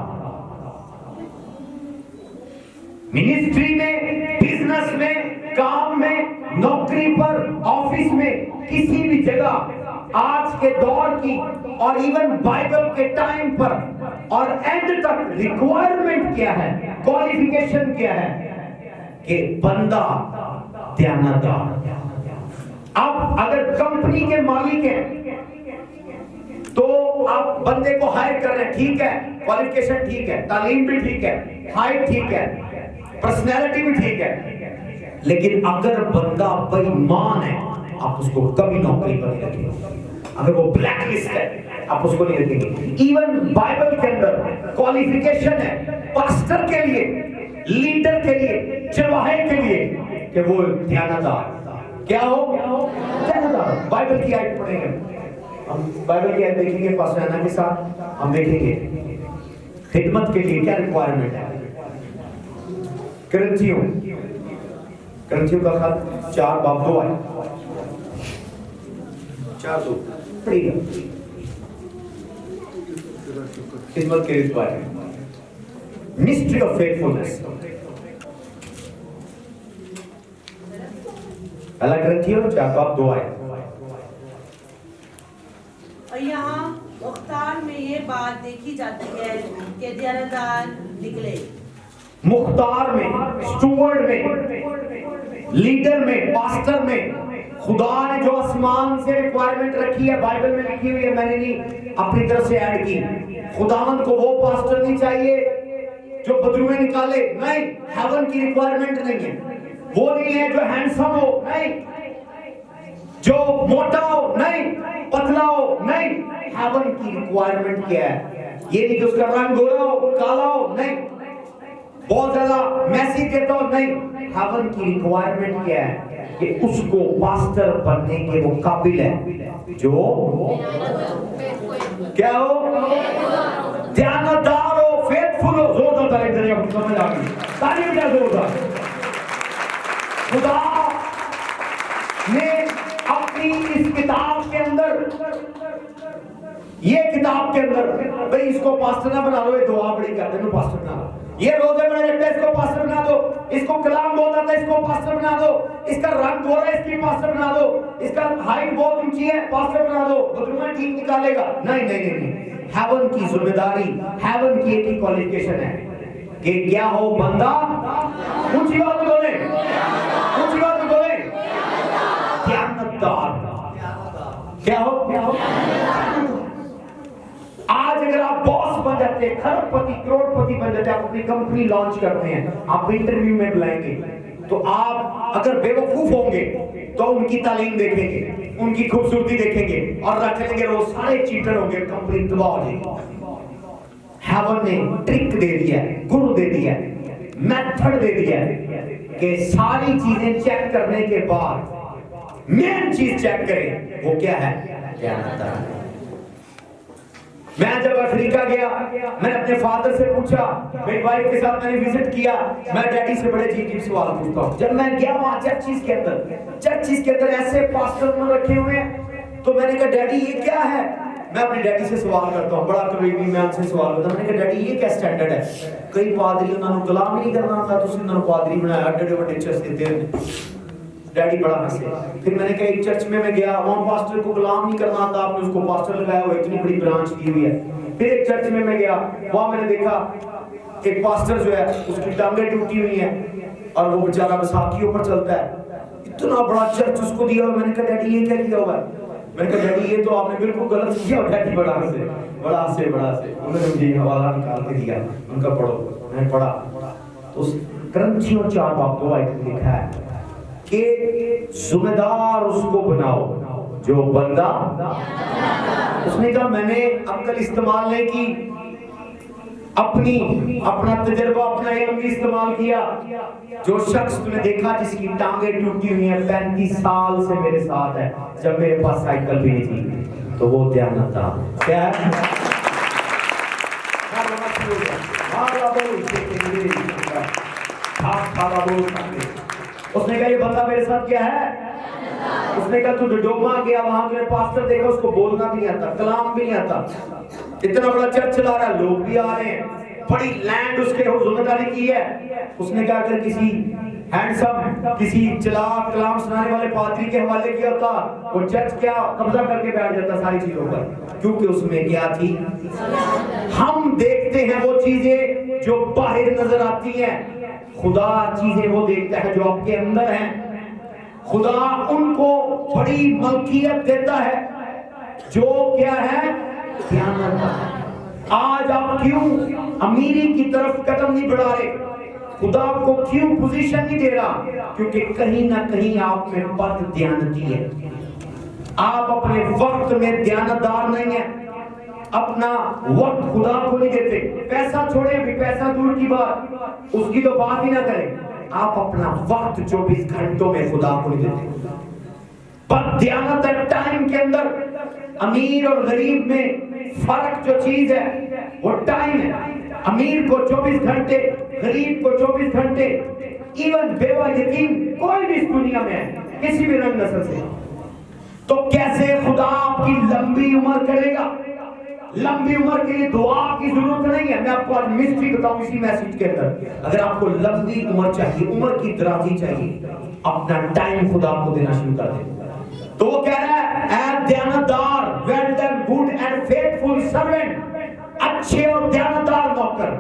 मिनिस्ट्री में, बिजनेस में, काम में, नौकरी पर, ऑफिस में, किसी भी जगह आज के दौर की और इवन बाइबल के टाइम पर और एंड तक रिक्वायरमेंट क्या है, क्वालिफिकेशन क्या है कि बंदा दयानतदार। अब अगर कंपनी के मालिक हैं तो आप बंदे को हायर कर रहे हैं, ठीक है, क्वालिफिकेशन ठीक है, तालीम भी ठीक है, हाइट ठीक है, पर्सनैलिटी भी ठीक है, लेकिन अगर बंदा बेईमान है आप उसको कभी नौकरी पर नहीं रखेंगे। अगर वो ब्लैक लिस्ट है आप उसको नहीं रखेंगे। इवन बाइबल के अंदर क्वालिफिकेशन है पास्टर के लिए, लीडर के लिए, चरवाहे के लिए कि वो दयानतदार क्या हो, दयानतदार। बाइबल की आयत पढ़ेंगे हम, बाइबल की आयत देखेंगे पास्टर अन्ना के साथ, हम देखेंगे खिदमत के लिए क्या रिक्वायरमेंट है। करंथियों का खत 4:2 है, 4:2 पढ़िए। खिदमत के रिक्वायरमेंट, मिस्ट्री ऑफ फेथफुलनेस। पहला ग्रंथियों 4:2 है। और यहाँ मुख्तार में ये बात देखी जाती है कि दयानतदार निकले। मुख्तार में, स्टूवर्ड में, लीडर में, पास्टर में खुदा ने जो आसमान से रिक्वायरमेंट रखी है, बाइबल में लिखी हुई है, मैंने नहीं अपनी तरफ से ऐड की। खुदावन को वो पास्टर नहीं चाहिए जो बदरुएं निकाले, नहीं, हेवन की रिक्वायरमेंट नहीं है। वो नहीं है जो हैंडसम हो, नहीं, जो मोटा हो, नहीं, पतला हो, नहीं। हेवन की रिक्वायरमेंट क्या है? ये नहीं कि उसका रंग गोरा हो, काला हो, नहीं, बहुत ज्यादा मैसेज देता हो, नहीं। हेवन की रिक्वायरमेंट क्या है कि उसको पास्टर बनने के वो काबिल है जो क्या हो, दयानतदार हो, फेथफुल हो। जोरदार तारीफ देने समझ आ गई, तारीफ क्या जोरदार। खुदा ने अपनी इस किताब के अंदर, ये किताब के अंदर, भाई इसको पास्टर ना बना लो, ये दुआ बड़ी करते हैं, पास्टर बना लो, ये रोजे बड़े रखते हैं, इसको पास्टर बना दो, इसको कलाम बहुत आता है, इसको पास्टर बना दो, इसका रंग गोरा है, इसकी पास्टर बना दो, इसका हाइट बहुत ऊंची है, पास्टर बना दो, बदरुआ ठीक निकालेगा। नहीं नहीं नहीं, हेवन की जिम्मेदारी, हेवन की एक ही क्वालिफिकेशन है कि क्या हो बंदा, ऊंची बात बोले, ऊंची बात बोले, दयानतदार। क्या हो, क्या हो। आज अगर आप बॉस बन जाते हैं, खरबपति, करोड़पति बन जाते हैं, आप अपनी कंपनी लॉन्च करते हैं, आप इंटरव्यू में बुलाएंगे, तो आप अगर बेवकूफ होंगे तो उनकी तालीम देखेंगे, उनकी खूबसूरती देखेंगे और रख लेंगे, वो सारे चीटर होंगे, कंपनी तबाह हो जाएगी। हेवन ने ट्रिक दे दिया, गुरु दे दिया, मेथड दे दिया कि सारी चीजें चेक करने के बाद मेन चीज चेक करें, वो क्या है, दयानतदार। मैं जब अफ्रीका गया, मैंने अपने फादर से पूछा, मेरी वाइफ के साथ मैंने विजिट किया, मैं डैडी से बड़े अजीब सवाल पूछता हूँ। जब मैं गया वहां चर्चिस के अंदर ऐसे पास्टर में रखे हुए हैं, तो मैंने कहा डैडी ये क्या है। मैं अपने डैडी से सवाल करता हूँ, बड़ा करीबी मैं उनसे सवाल करता हूँ, मैंने कहा डैडी ये क्या स्टैंडर्ड है। कई पादरी उन्होंने गुलाम नहीं करना था, तो उन्होंने पादरी बनाया, बड़े बड़े चर्च देते हैं। डैडी बड़ा हंसे। फिर मैंने कहा एक चर्च में मैं गया, वहाँ पास्टर को गुलाम नहीं करना आता, आपने उसको पास्टर लगाया हुआ, इतनी बड़ी ब्रांच दी हुई है। फिर एक चर्च में मैं गया, वहाँ मैंने देखा एक पास्टर जो है उसकी टांगें टूटी हुई हैं और वो बेचारा बैसाखियों पर चलता है। इतना बड़ा चर्च उसको दिया हुआ। मैंने कहा डैडी ये क्या किया हुआ है? मैंने कहा डैडी ये तो आपने बिल्कुल गलत किया। डैडी बड़ा हंसे। उन्होंने मुझे हवाला निकाल के दिया, उनका पढ़ो। मैंने पढ़ा तो उस क्रंचियों 4 बाब 2 आयत में लिखा है कि जिम्मेदार उसको बनाओ जो बंदा। उसने कहा मैंने अक्ल इस्तेमाल नहीं की, अपना तजर्बा, अपना इल्म भी इस्तेमाल किया। जो शख्स तुमने देखा जिसकी टांगें टूटी हुई हैं, 35 साल से मेरे साथ है, जब मेरे पास साइकिल भी नहीं थी, तो वो दयानत था। क्या है? उसने कहा ये बंदा मेरे साथ क्या है? उसने कहा तू डोमा गया, वहां तुमने पास्टर देखा, उसको बोलना भी नहीं आता, कलाम भी नहीं आता, इतना बड़ा चर्च चला रहा है, लोग भी आ रहे हैं, बड़ी लैंड उसके जिम्मेदारी की है। उसने कहा अगर किसी हैंडसम, किसी चलाक कलाम सुनाने वाले पादरी के हवाले किया होता, वो चर्च क्या कब्जा करके बैठ जाता सारी चीजों पर, क्योंकि उसमें क्या थी। हम देखते हैं वो चीजें जो बाहर नजर आती हैं, खुदा चीजें वो देखता है जो आपके अंदर हैं। खुदा उनको बड़ी मलकियत देता है जो क्या है, आज आप क्यों अमीरी की तरफ कदम नहीं बढ़ा रहे? खुदा आपको क्यों पोजीशन नहीं दे रहा? क्योंकि कहीं ना कहीं आप में बद दयानती है। आप अपने वक्त में दयानतदार नहीं है, अपना वक्त खुदा को नहीं देते। पैसा छोड़े, अभी पैसा दूर की बात, उसकी तो बात ही ना करें। आप अपना वक्त 24 घंटों में खुदा को नहीं देते। पर दयानत टाइम के अंदर अमीर और गरीब में फर्क जो चीज है वो टाइम है। अमीर को 24 घंटे, गरीब को 24 घंटे, इवन बेवा यतीम कोई भी इस दुनिया में है, किसी भी रंग नस्ल से, तो कैसे खुदा आपकी लंबी उम्र करेगा? लंबी उम्र के लिए दुआ की जरूरत नहीं है। मैं आपको आज मिस्ट्री बताऊं इसी मैसेज के अंदर। अगर आपको लंबी उम्र चाहिए, उम्र की दराजी चाहिए, अपना टाइम खुदा को देना शुरू कर दे। तो वो कह रहा है ऐ दयानतदार, well done good and faithful servant, अच्छे और दयानतदार नौकर,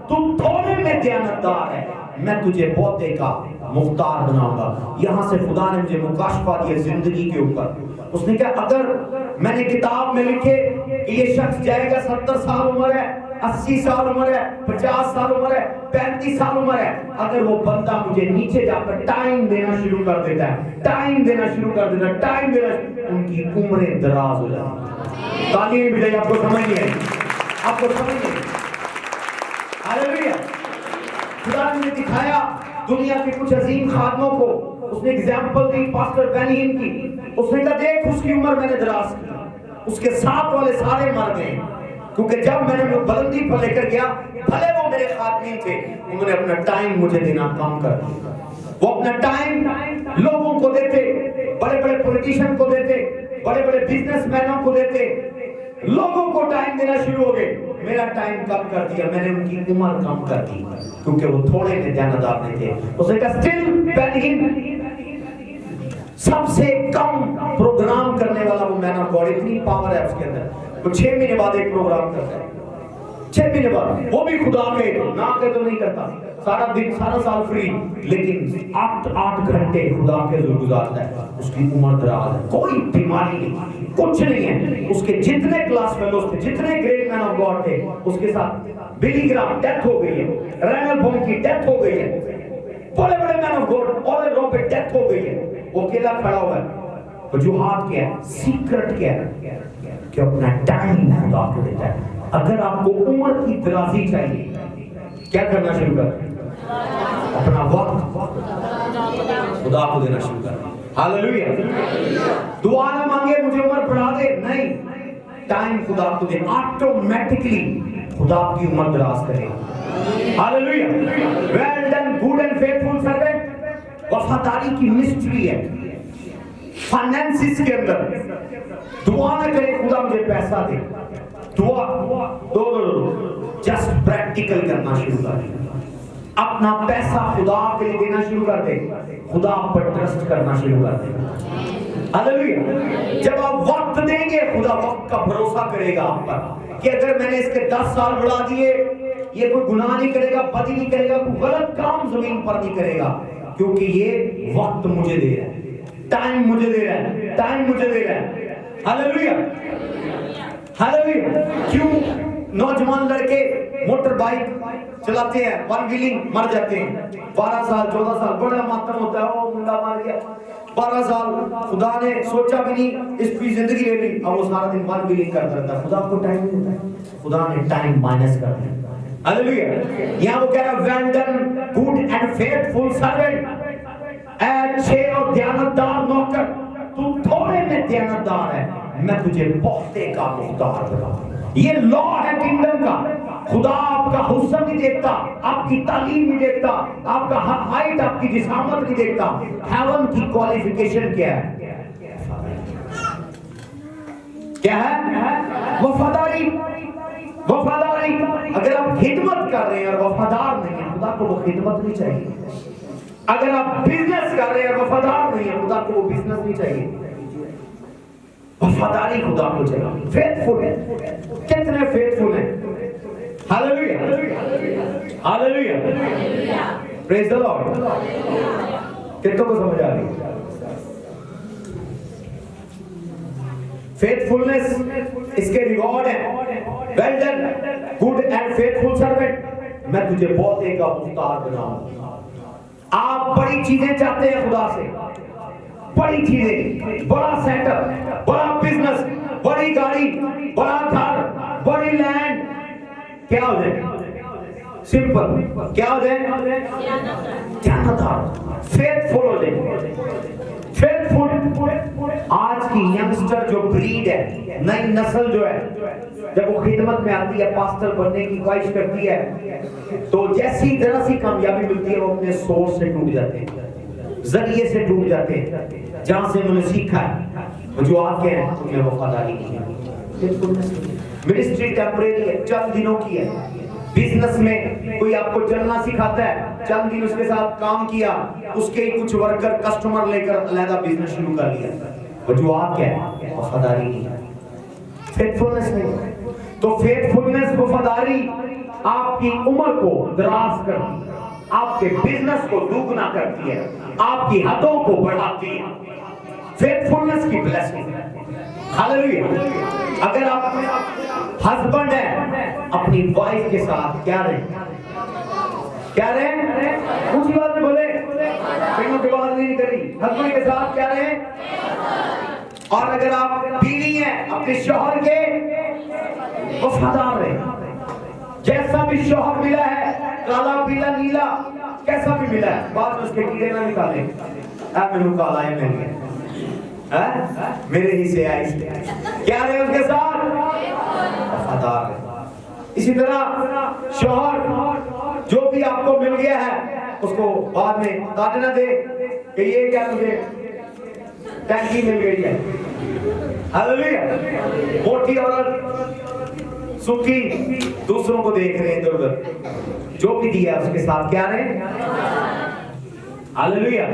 तू थोड़े में दयानतदार है, मैं तुझे बहुते का मुख्तार बनाऊंगा। यहां से खुदा ने मुझे मुकाशफा दिया जिंदगी के ऊपर। उसने कहा अगर मैंने किताब में लिखे कि ये शख्स जाएगा, 70 साल उम्र है, 80 साल उम्र है, 50 साल उम्र है, 35 साल उम्र है, अगर वो बंदा मुझे नीचे जाकर टाइम देना शुरू कर देता है, टाइम देना शुरू कर देता है, टाइम देना, उनकी उम्रें दराज हो जाती। तालीम भी आपको समझ नहीं आई, आपको समझ नहीं। हालेलुया। खुदा ने दिखाया दुनिया के कुछ अजीम खादमों को, उसने एग्जाम्पल दी पास्टर बेनिहिन की। उसने कहा देख उसकी उम्र मैंने दराज की, उसके साथ वाले सारे मर गए, क्योंकि जब मैंने वो बुलंदी पर लेकर गया, भले वो मेरे खादमीन थे, उन्होंने अपना टाइम मुझे देना कम कर दिया। वो अपना टाइम लोगों को देते, बड़े बड़े पॉलिटिशियन को देते, बड़े बड़े बिजनेसमैनों को देते, लोगों को टाइम देना शुरू हो गए। मेरा टाइम कम कर दिया, मैंने उनकी उम्र कम कर दी, क्योंकि वो थोड़े में दयानतदार नहीं थे। उसने कहा स्टिल बेनिहिन सबसे कम प्रोग्राम करने वाला वो मैन ऑफ गॉड, इतनी पावर है उसके अंदर। वो 6 महीने बाद एक प्रोग्राम करता है, 6 महीने बाद, वो भी खुदा के ना के तो नहीं करता, सारा दिन सारा साल फ्री, लेकिन 8 घंटे खुदा के जुल्म गुजारता है। उसकी उम्र दराज है, कोई बीमारी नहीं, कुछ नहीं है। उसके जितने क्लास फेलोज थे, जितने ग्रेट मैन ऑफ गॉड थे, उसके साथ बिली ग्राम डेथ हो गई है, रैनल बॉम की डेथ हो गई है, बड़े बड़े मैन ऑफ गॉड और रो पे डेथ हो गई है, वो अकेला खड़ा हुआ है। वजूहात क्या है, सीक्रेट क्या है, कि अपना टाइम खुदा को देता है। अगर आपको उम्र की दराजी चाहिए, क्या करना शुरू कर? अपना वक्त खुदा को देना शुरू कर। हालेलुया। दुआ ना मांगे मुझे उम्र बढ़ा दे, नहीं, टाइम खुदा को दे, ऑटोमेटिकली खुदा की उम्र दराज करेगा। Hallelujah. Well done good and faithful servant, वफादारी की मिस्ट्री है फाइनेंसिस के अंदर। दुआ ना करे खुदा मुझे पैसा दे, दुआ दो जस्ट प्रैक्टिकल करना शुरू कर, अपना पैसा खुदा के लिए देना शुरू कर दे। खुदा आप पर ट्रस्ट करना शुरू कर देगा। हालेलुया। जब आप वक्त देंगे, खुदा वक्त का भरोसा करेगा आप पर कि अगर मैंने इसके 10 साल बढ़ा दिए, ये कोई गुनाह नहीं करेगा, बदी नहीं करेगा, कोई गलत काम जमीन पर नहीं करेगा, क्योंकि ये वक्त मुझे दे रहा है, टाइम मुझे दे रहा है, टाइम मुझे दे रहा है। Hallelujah, hallelujah. क्यों नौजवान लड़के मोटर बाइक चलाते हैं, वन व्हीलिंग, मर जाते हैं, 12 साल 14 साल, बड़ा मातम होता है, वो मुंडा मार गया, 12 साल खुदा ने सोचा भी नहीं, इसकी जिंदगी ले ली, अब वो सारा दिन वन व्हीलिंग करता रहता है, खुदा को टाइम नहीं देता है, खुदा ने टाइम माइनस कर दिया। हालेलुया। यहाँ वो कह रहा है, well done good and faithful servant, अच्छे और दयानतदार नौकर, तू थोड़े में दयानतदार है, मैं तुझे बहुते का मुख्तार बनाऊंगा। ये लॉ है किंगडम का। खुदा आपका हुस्न नहीं देखता, आपकी तालीम नहीं देखता, आपका हाइट, आपकी जिसामत नहीं देखता, हेवन की क्वालिफिकेशन क्या है? क्या है? वफादारी। वफादारी। अगर आप खिदमत कर रहे हैं और वफादार नहीं है, खुदा को वो खिदमत नहीं चाहिए। अगर आप बिजनेस कर रहे हैं और वफादार नहीं है, खुदा को वो बिजनेस नहीं चाहिए। वफादारी खुदा को चाहिए। फेथफुल है, कितने फेथफुल हैं? Hallelujah, hallelujah, praise the Lord. कितनों को समझ आ रही है? फेथफुलनेस इसके रिवॉर्ड है। Well done good and faithful servant, मैं तुझे बहुते का मुख्तार बनाऊंगा। आप बड़ी चीजें चाहते हैं खुदा से, बड़ी चीजें, बड़ा सेटअप, बड़ा बिजनेस, बड़ी गाड़ी, बड़ा घर, बड़ी लैंड, क्या हो जाए? सिंपल, क्या हो जाए? दयानतदार, फेथफुल हो जाए। फेथफुल। आज की यंगस्टर जो ब्रीड है, नई नस्ल जो है, जब वो खिदमत में आती है, पास्टर बनने की ख्वाहिश करती है, तो जैसी जरा सी कामयाबी मिलती है, वो अपने सोर्स से टूट जाते हैं, जरिए से टूट जाते हैं, जहां से उन्होंने सीखा है। जो आपके हैं उनमें वफादारी नहीं है। मिनिस्ट्री टेम्परेरी है, चंद दिनों की है। बिजनेस में कोई आपको चलना सिखाता है, चंद दिन उसके साथ काम किया, उसके ही कुछ वर्कर कस्टमर लेकर अलग बिजनेस शुरू कर लिया। वजूहत क्या है? वफादारी नहीं है, फेथफुलनेस नहीं। तो फेथफुलनेस, वफादारी आपकी उम्र को दराज करती है, आपके बिजनेस को दुगना करती है, आपकी हदों को बढ़ाती है। फेथफुलनेस की ब्लेसिंग। हालेलुया। अगर आप हस्बैंड है, अपनी वाइफ के साथ क्या रहे? क्या रहे? ऊंची बात में बोले, कहीं की बात नहीं करी। हस्बैंड के साथ क्या रहे? और अगर आप बीवी हैं, अपने शौहर के वफादार रहे। जैसा भी शौहर मिला है, काला पीला नीला कैसा भी मिला है, बाद में उसके कीड़े ना निकाले, मैंने काला है, मैंने मेरे ही से आई, क्या रहे उसके साथ? वफादार रहे। इसी तरह शौहर जो भी आपको मिल गया है, उसको बाद में ताने ना दे कि ये क्या तुझे टैंकी मिल गई है। हालेलुया। मोटी औरत सूखी दूसरों को देख रहे हैं इधर उधर, जो भी दिया उसके साथ क्या रहे? हालेलुया।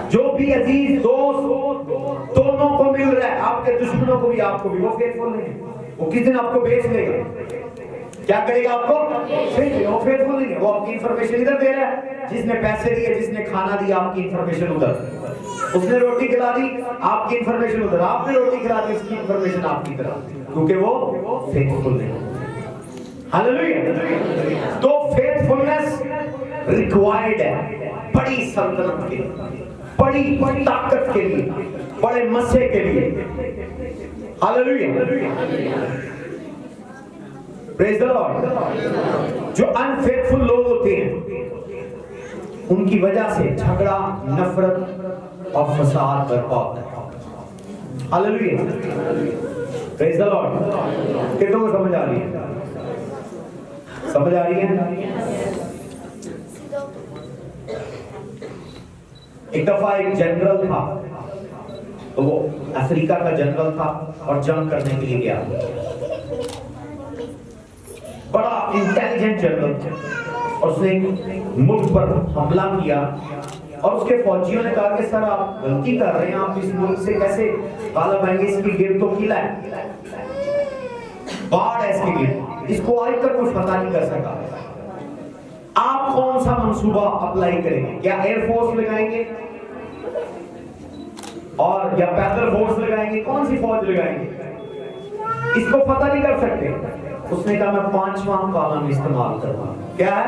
जो भी अजीज दोस्त दोनों को मिल रहा है, आपके दुश्मनों को भी आपको भी, वो फेथफुल नहीं है। वो किस दिन आपको बेच लेगा, क्या करेगा आपको? वो फेथफुल नहीं है। वो आपकी इंफॉर्मेशन इधर दे रहा है, जिसने पैसे दिए, जिसने खाना दिया, आपकी इंफॉर्मेशन उधर, उसने रोटी खिला दी, आपकी इंफॉर्मेशन उधर, आपने रोटी खिला दी, उसकी इंफॉर्मेशन आपकी तरफ, क्योंकि वो फेथफुल नहीं है। हालेलुया। तो फेथफुलनेस रिक्वायर्ड है बड़ी सल्तनत के लिए, बड़ी ताकत के लिए, बड़े मसे के लिए। हालेलुया। Praise the Lord. जो अनफेथफुल लोग होते हैं, उनकी वजह से झगड़ा, नफरत और फसाद बर्पा होता है। हालेलुया। Praise the Lord. कितनों को समझ आ रही है? समझ आ रही है? एक दफा एक जनरल था, तो वो अफ्रीका का जनरल था और जंग करने के लिए गया। बड़ा इंटेलिजेंट जनरल, और उसने मुल्क पर हमला किया और उसके फौजियों ने कहा कि सर आप गलती कर रहे हैं, आप इस मुल्क से कैसे गालिब आएंगे, इसकी गिरद तो किला है, बाढ़ है इसकी गिरद, इसको आज तक कोई फतह नहीं कर सका। आप कौन सा मंसूबा अप्लाई करेंगे? क्या एयरफोर्स लगाएंगे और या पैदल फोर्स लगाएंगे? कौन सी फौज लगाएंगे? इसको पता नहीं कर सकते। उसने कहा मैं 5वां कॉलम इस्तेमाल करूंगा। क्या है?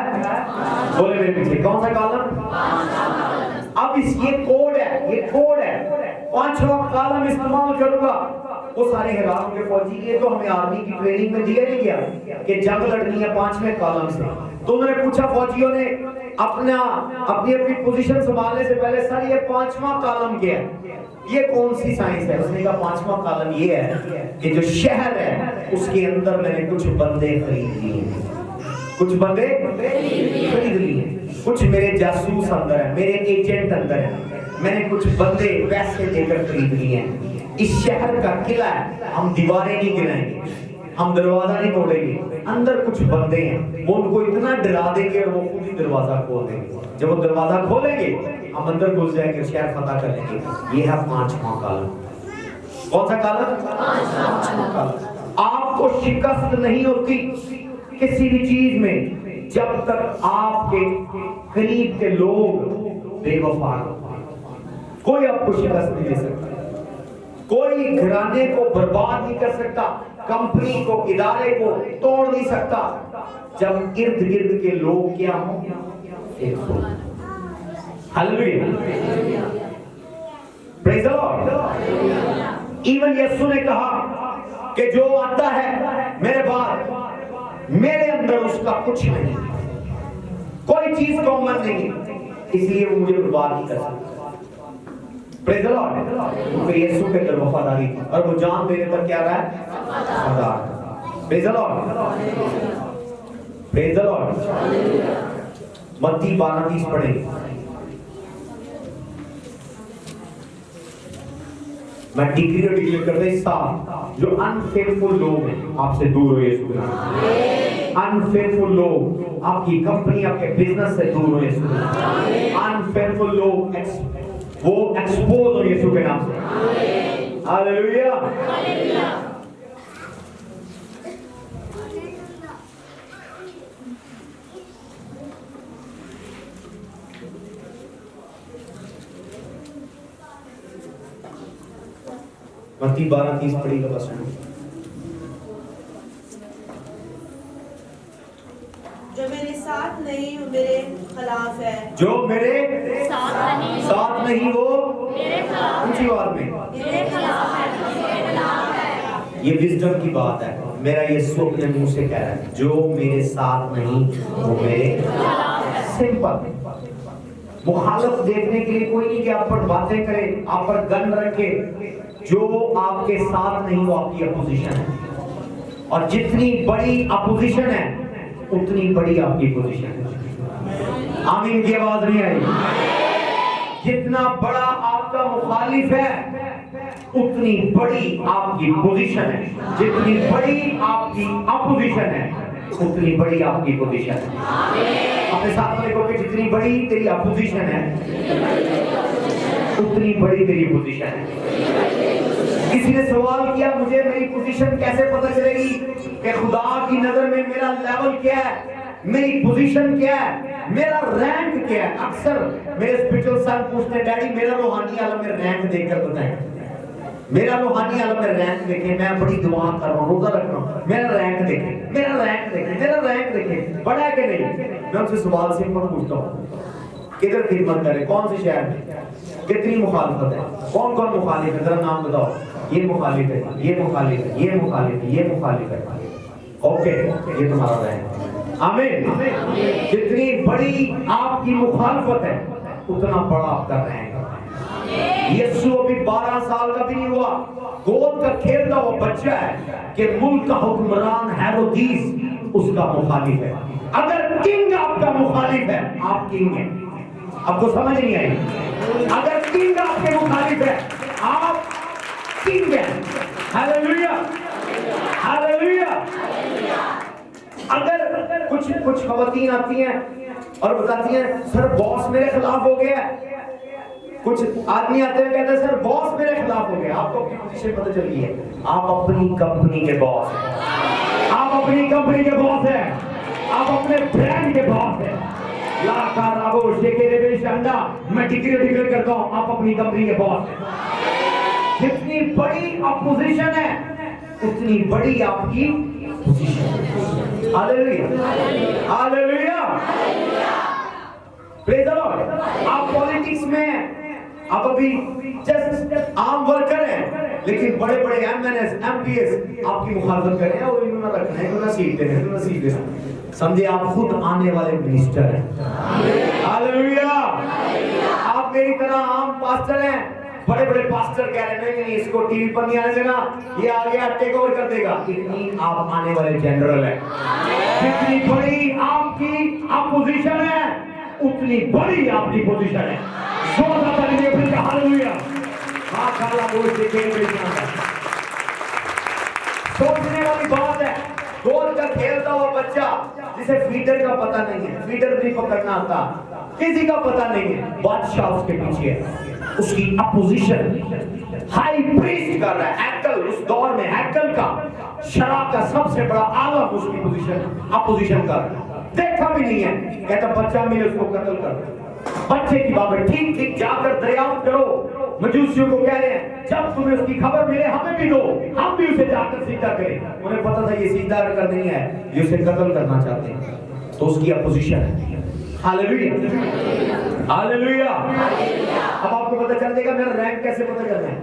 बोले मेरे पीछे, कौन सा कॉलम? अब इस ये कोड है 5वां कॉलम इस्तेमाल करूंगा। वो सारे हैरान के फौजी, ये तो हमें आर्मी की ट्रेनिंग में दिया नहीं गया कि जंग लड़नी है 5वें कॉलम से। तो उन्होंने पूछा फौजियों ने अपनी पोजीशन संभालने से पहले, सर ये 5वां कॉलम क्या है, ये कौन सी साइंस है? उसने कहा 5वां कॉलम ये है कि जो शहर है उसके अंदर मैंने कुछ बंदे खरीद लिए, कुछ बंदे खरीद लिए, कुछ मेरे जासूस अंदर है, मेरे एजेंट अंदर है, मैंने कुछ बंदे पैसे देकर खरीद लिए हैं। इस शहर का किला है, हम दीवारें नहीं गिराएंगे, हम दरवाजा नहीं तोड़ेंगे, अंदर कुछ बंदे हैं, वो उनको इतना डरा देंगे और वो खुद ही दरवाजा खोल देंगे। जब वो दरवाजा खोलेंगे हम अंदर घुस जाएंगे, शहर फतह कर लेंगे। ये है 5वां कॉलम। कौन सा कॉलम? 5वां कॉलम। आपको शिकस्त नहीं होती किसी भी चीज में जब तक आपके करीब के लोग बेवफा हो। कोई आपको शिकस्त नहीं दे सकता, कोई घराने को बर्बाद नहीं कर सकता, कंपनी को, इदारे को तोड़ नहीं सकता जब इर्द गिर्द के लोग क्या हो, एक हो। Hallelujah, praise the Lord. Even Yeshu ने कहा कि जो आता है मेरे बाद, मेरे अंदर उसका कुछ नहीं, कोई चीज कॉमन नहीं, इसलिए वो मुझे बर्बाद नहीं कर सकता। Praise the Lord. क्योंकि यीशु के अंदर वफादारी थी और वो जान देने पर क्या रहा है? वफादार। Praise the Lord, praise the Lord. मत्ती 12:30 पढ़ेंगे। मैं डिग्री और डिक्लेयर करता हूं, साथ जो अनफेथफुल लोग हैं आपसे दूर हो यीशु के नाम। अनफेथफुल लोग आपकी कंपनी, आपके बिजनेस से दूर हो यीशु के नाम। अनफेथफुल लोग वो एक्सपोज हो यीशु के नाम से। Hallelujah, hallelujah. मत्ती 12:30 पढ़िएगा बस। जो मेरे साथ नहीं वो मेरे खिलाफ है, जो मेरे साथ नहीं वो मेरे खिलाफ, ऊंची आवाज में मेरे खिलाफ है। ये विजडम की बात है। मेरा यीशु अपने मुंह से कह रहा है, जो मेरे साथ नहीं वो मेरे खिलाफ है। सिंपल। मुखालफ देखने के लिए कोई नहीं कि आप पर बातें करे, आप पर गन रखे। जो आपके साथ नहीं वो आपकी अपोजिशन है, और जितनी बड़ी अपोजिशन है उतनी बड़ी आपकी पोजीशन है। आमीन की आवाज नहीं आई? जितना बड़ा आपका मुखालिफ है उतनी बड़ी आपकी पोजीशन है, जितनी बड़ी आपकी अपोजिशन है उतनी बड़ी आपकी पोजीशन है। अपने साथ में देखो कि जितनी बड़ी तेरी अपोजिशन है उतनी बड़ी तेरी पोजीशन है। किसी ने सवाल किया, मुझे मेरी पोजीशन कैसे पता चलेगी कि खुदा की नजर में मेरा लेवल क्या है, मेरी पोजीशन क्या है, मेरा रैंक क्या है? अक्सर मेरे स्पिरिचुअल सन पूछते हैं, डैडी मेरा रूहानी आलम में रैंक देखकर बताएं, मेरा रूहानी आलम में रैंक देखें। मैं बड़ी दुआ कर रहा हूँ, रोजा रख रहा हूँ, मेरा रैंक देखें, मेरा रैंक देखें, मेरा रैंक देखें, बड़ा है कि नहीं? मैं उनसे सवाल सिंपल पूछता हूँ, किधर खिदमत करे, कौन से शहर में, कितनी मुखालिफत है, कौन कौन मुखालिफ है, जरा नाम बताओ। ये मुखालिफ है, ये मुखालिफ है, ये मुखालिफ है, ये मुखालिफ है। ओके, ये तुम्हारा रैंक। आमीन। जितनी बड़ी आपकी मुखालिफत है उतना बड़ा आपका रैंक है। यीशु अभी 12 साल का भी नहीं हुआ, गोद का खेलता हुआ बच्चा है कि मुल्क का हुक्मरान हेरोदीस उसका मुखालिफ है। अगर किंग आपका मुखालिफ है, आप किंग हैं। आपको समझ नहीं आई? अगर किंग आपके मुखालिफ है, आप किंग हैं। Hallelujah, hallelujah. अगर कुछ खवातीन आती हैं और बताती हैं, सर बॉस मेरे खिलाफ हो गया, कुछ आदमी आते हैं कहते हैं सर बॉस मेरे खिलाफ हो गया। आपको अपनी पोजीशन पता चल गई है, आप अपनी कंपनी के बॉस हैं, आप अपनी कंपनी के बॉस हैं, आप अपने ब्रांड के बॉस हैं। लाखा राबो शेके रेबे शंडा, मैं डिक्लेयर करता हूं आप अपनी कंपनी के बॉस हैं। जितनी बड़ी अपोजिशन है उतनी बड़ी आपकी position. Hallelujah hallelujah praise the Lord. आप पॉलिटिक्स में हैं, आप अभी जस्ट आम वर्कर हैं, लेकिन बड़े बड़े एमएनएस एमपीएस आपकी मुखालफत कर रहे हैं और इन्होंने रखना है, इन्होंने सीट देना है, इन्होंने सीट देना। समझे आप खुद आने वाले मिनिस्टर हैं। हालेलुया। आप मेरी तरह आम पास्टर हैं, बड़े बड़े पास्टर कह रहे हैं नहीं इसको टीवी पर नहीं आने देना, ये आ गया टेक ओवर कर देगा। इतनी आप आने वाले जनरल हैं। जितनी बड़ी आपकी अपोजिशन है उतनी बड़ी आपकी पोजीशन है। हालेलुया। सोचने वाली बात है, गोल का खेलता हुआ बच्चा जिसे फीडर का पता नहीं है, फीडर नहीं पकड़ना आता, किसी का पता नहीं है, बादशाह उसके पीछे है, उसकी अपोजिशन हाई प्रीस्ट कर रहा है। हैकल उस दौर में हैकल का शराब का सबसे बड़ा आलम उसकी पोजीशन अपोजिशन कर रहा है। देखा भी नहीं है, कहता बच्चा मिले उसको कत्ल कर। बच्चे की बाबत ठीक ठीक जाकर दरियाफ्त करो। मजूसियों को कह रहे हैं जब तुम्हें उसकी खबर मिले हमें भी दो, हम भी उसे जाकर सीधा करें। उन्हें पता था ये सीधा कर नहीं है, ये उसे कत्ल करना चाहते हैं, तो उसकी अपोजिशन है। Hallelujah hallelujah. अब आपको पता चल जाएगा मेरा रैंक कैसे पता करना है।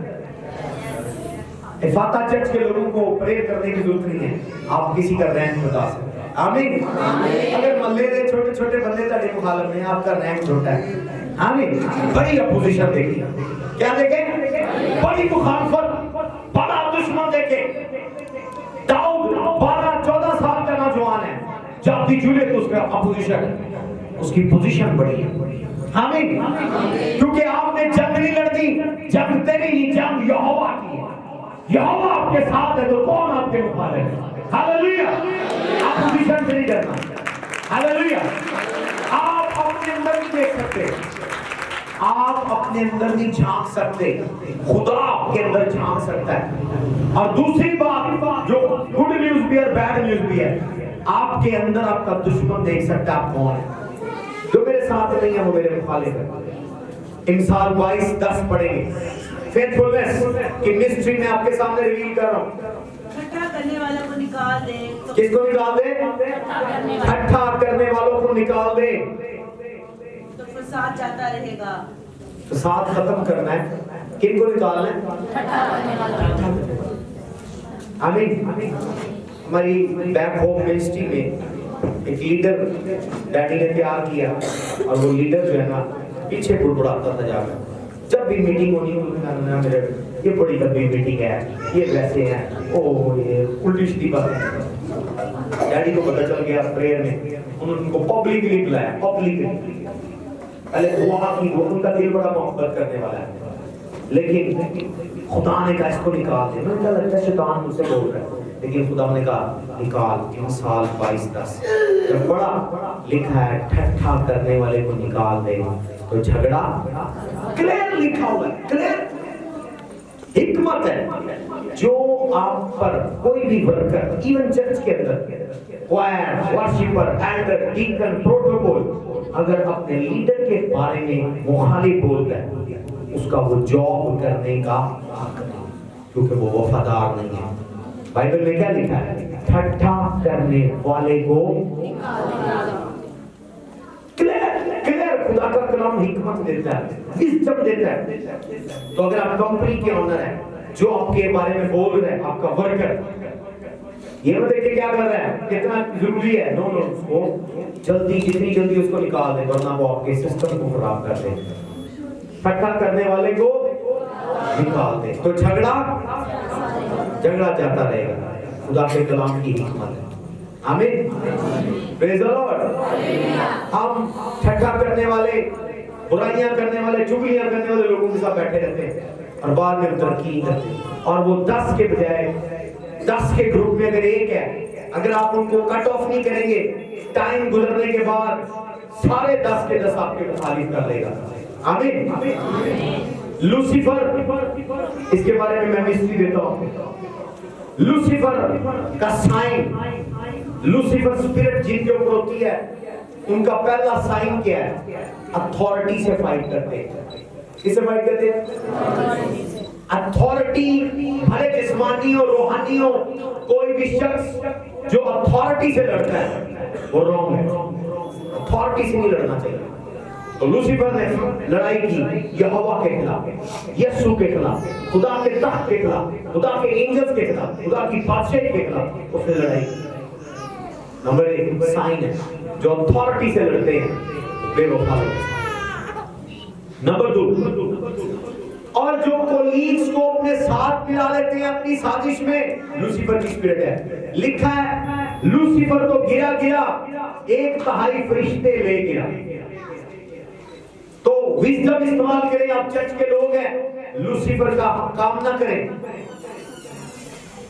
इफाता चर्च के लोगों को प्रेयर करने की जरूरत नहीं है, आप किसी का रैंक बता सकते हैं। आमीन। अगर मल्ले दे छोटे छोटे बंदे ताड़े मुखालफ में आपका रैंक छोटा है। आमीन। बड़ी अपोजिशन देखी, क्या देखे? बड़ी मुखालफत, बड़ा दुश्मन देखे। दाऊद 12-14 साल का नौजवान है, जब भी जुड़े तो उसका अपोजिशन, उसकी पोजीशन बड़ी है। आमीन। क्योंकि आपने जंग नहीं लड़ती, जंग तेरी नहीं, जंग यहोवा की है। यहोवा आपके साथ है तो कौन आपके मुखालिफ है? हालेलुया। आप पोजीशन से नहीं डरना। हालेलुया। आप अपने अंदर नहीं देख सकते, आप अपने अंदर नहीं झांक सकते, खुदा आपके अंदर झांक सकता है। और दूसरी बात जो गुड न्यूज भी है बैड न्यूज भी है, आपके अंदर आपका दुश्मन देख सकता है आप कौन है। जो मेरे साथ नहीं है वो मेरे मुखालिफ है। इमसाल 22:10 पढ़ेंगे। फेथफुलनेस की मिस्ट्री में आपके सामने रिवील कर रहा हूं। इकट्ठा करने वालों को निकाल दे। किसको निकाल दे? इकट्ठा करने वालों को निकाल दे, तो फसाद जाता रहेगा। फसाद खत्म करना है, किनको निकालना है? आमीन। हमारी बैक होम मिनिस्ट्री में एक लीडर डैडी ने तैयार किया, और वो लीडर जो है ना पीछे बुड़बुड़ाता था जाकर। जब भी मीटिंग होनी हो मेरे ये बड़ी लंबी मीटिंग है, ये वैसे हैं, ओ ये उल्टी सीधी बात है। डैडी को पता चल गया प्रेयर में, उन्होंने उनको पब्लिकली बुलाया, पब्लिकली। पहले दुआ की, वो उनका दिल बड़ा मोहब्बत करने वाला है, लेकिन खुदा ने कहा इसको निकाल दे। मुझे लगता है शैतान मुझसे बोल रहा है, लेकिन खुदा ने कहा निकाल। इमसाल 22:10 जब बड़ा लिखा है ठट्ठा करने वाले को निकाल दे, तो झगड़ा क्लियर लिखा हुआ है, क्लियर हिकमत है। जो आप पर कोई भी वर्कर, इवन चर्च के अंदर choir, worshipper, elder, deacon, protocol, अगर अपने लीडर के बारे में मुखालिफ बोलता है, उसका वो जॉब करने का हक नहीं, क्योंकि वो वफादार नहीं है। बाइबल में क्या लिखा है? ठट्ठा करने वाले को क्लियर खुदा का कलाम हिकमत देता है, विज़डम देता है। तो अगर आप कंपनी के ओनर हैं, जो आपके बारे में बोल रहे हैं, आपका वर्कर, ये मत देखिए क्या कर रहा है, कितना जरूरी है। नो नो, उसको जल्दी, जितनी जल्दी उसको निकाल दे, वरना वो आपके सिस्टम को खराब कर दे। ठट्ठा करने वाले को निकाल दे, तो झगड़ा जाता रहेगा। खुदा के कलाम की हिकमत है। आमीन। Praise the Lord. हम ठट्ठा करने वाले, बुराइयां करने वाले, चुगलियां करने वाले लोगों के साथ बैठे रहते हैं और बाद में तरक्की करते हैं, और वो 10 के बजाय 10 के ग्रुप में अगर एक है, अगर आप उनको कट ऑफ नहीं करेंगे, टाइम गुजरने के बाद सारे 10 के 10 आपके मुखालिफ कर देगा। आमीन। लूसीफर, इसके बारे में मैं मिस्ट्री देता हूं। लूसीफर का साइन, लूसीफर स्पिरिट जिनके ऊपर होती है, उनका पहला साइन क्या है? अथॉरिटी से फाइट करते हैं। किससे फाइट करते हैं? अथॉरिटी, भले जिस्मानी हो रूहानी हो, कोई भी शख्स जो अथॉरिटी से लड़ता है वो रॉन्ग है। अथॉरिटी से नहीं लड़ना चाहिए। तो लूसीफर ने लड़ाई की यहोवा के खिलाफ, यीशु के खिलाफ, खुदा के तख्त के खिलाफ, खुदा के एंजल्स के खिलाफ, खुदा की बादशाही के खिलाफ उसने लड़ाई की। नंबर 1 साइन है, जो अथॉरिटी से लड़ते हैं बेवफा होते हैं। नंबर 2, और जो कोलीग्स को अपने साथ मिला लेते हैं अपनी साजिश में, लूसीफर की स्पिरिट है। लिखा है लूसीफर तो गिरा गिरा, 1/3 फरिश्ते ले गिरा। तो विजडम इस्तेमाल करें। आप चर्च के लोग हैं, लूसीफर का काम ना करें।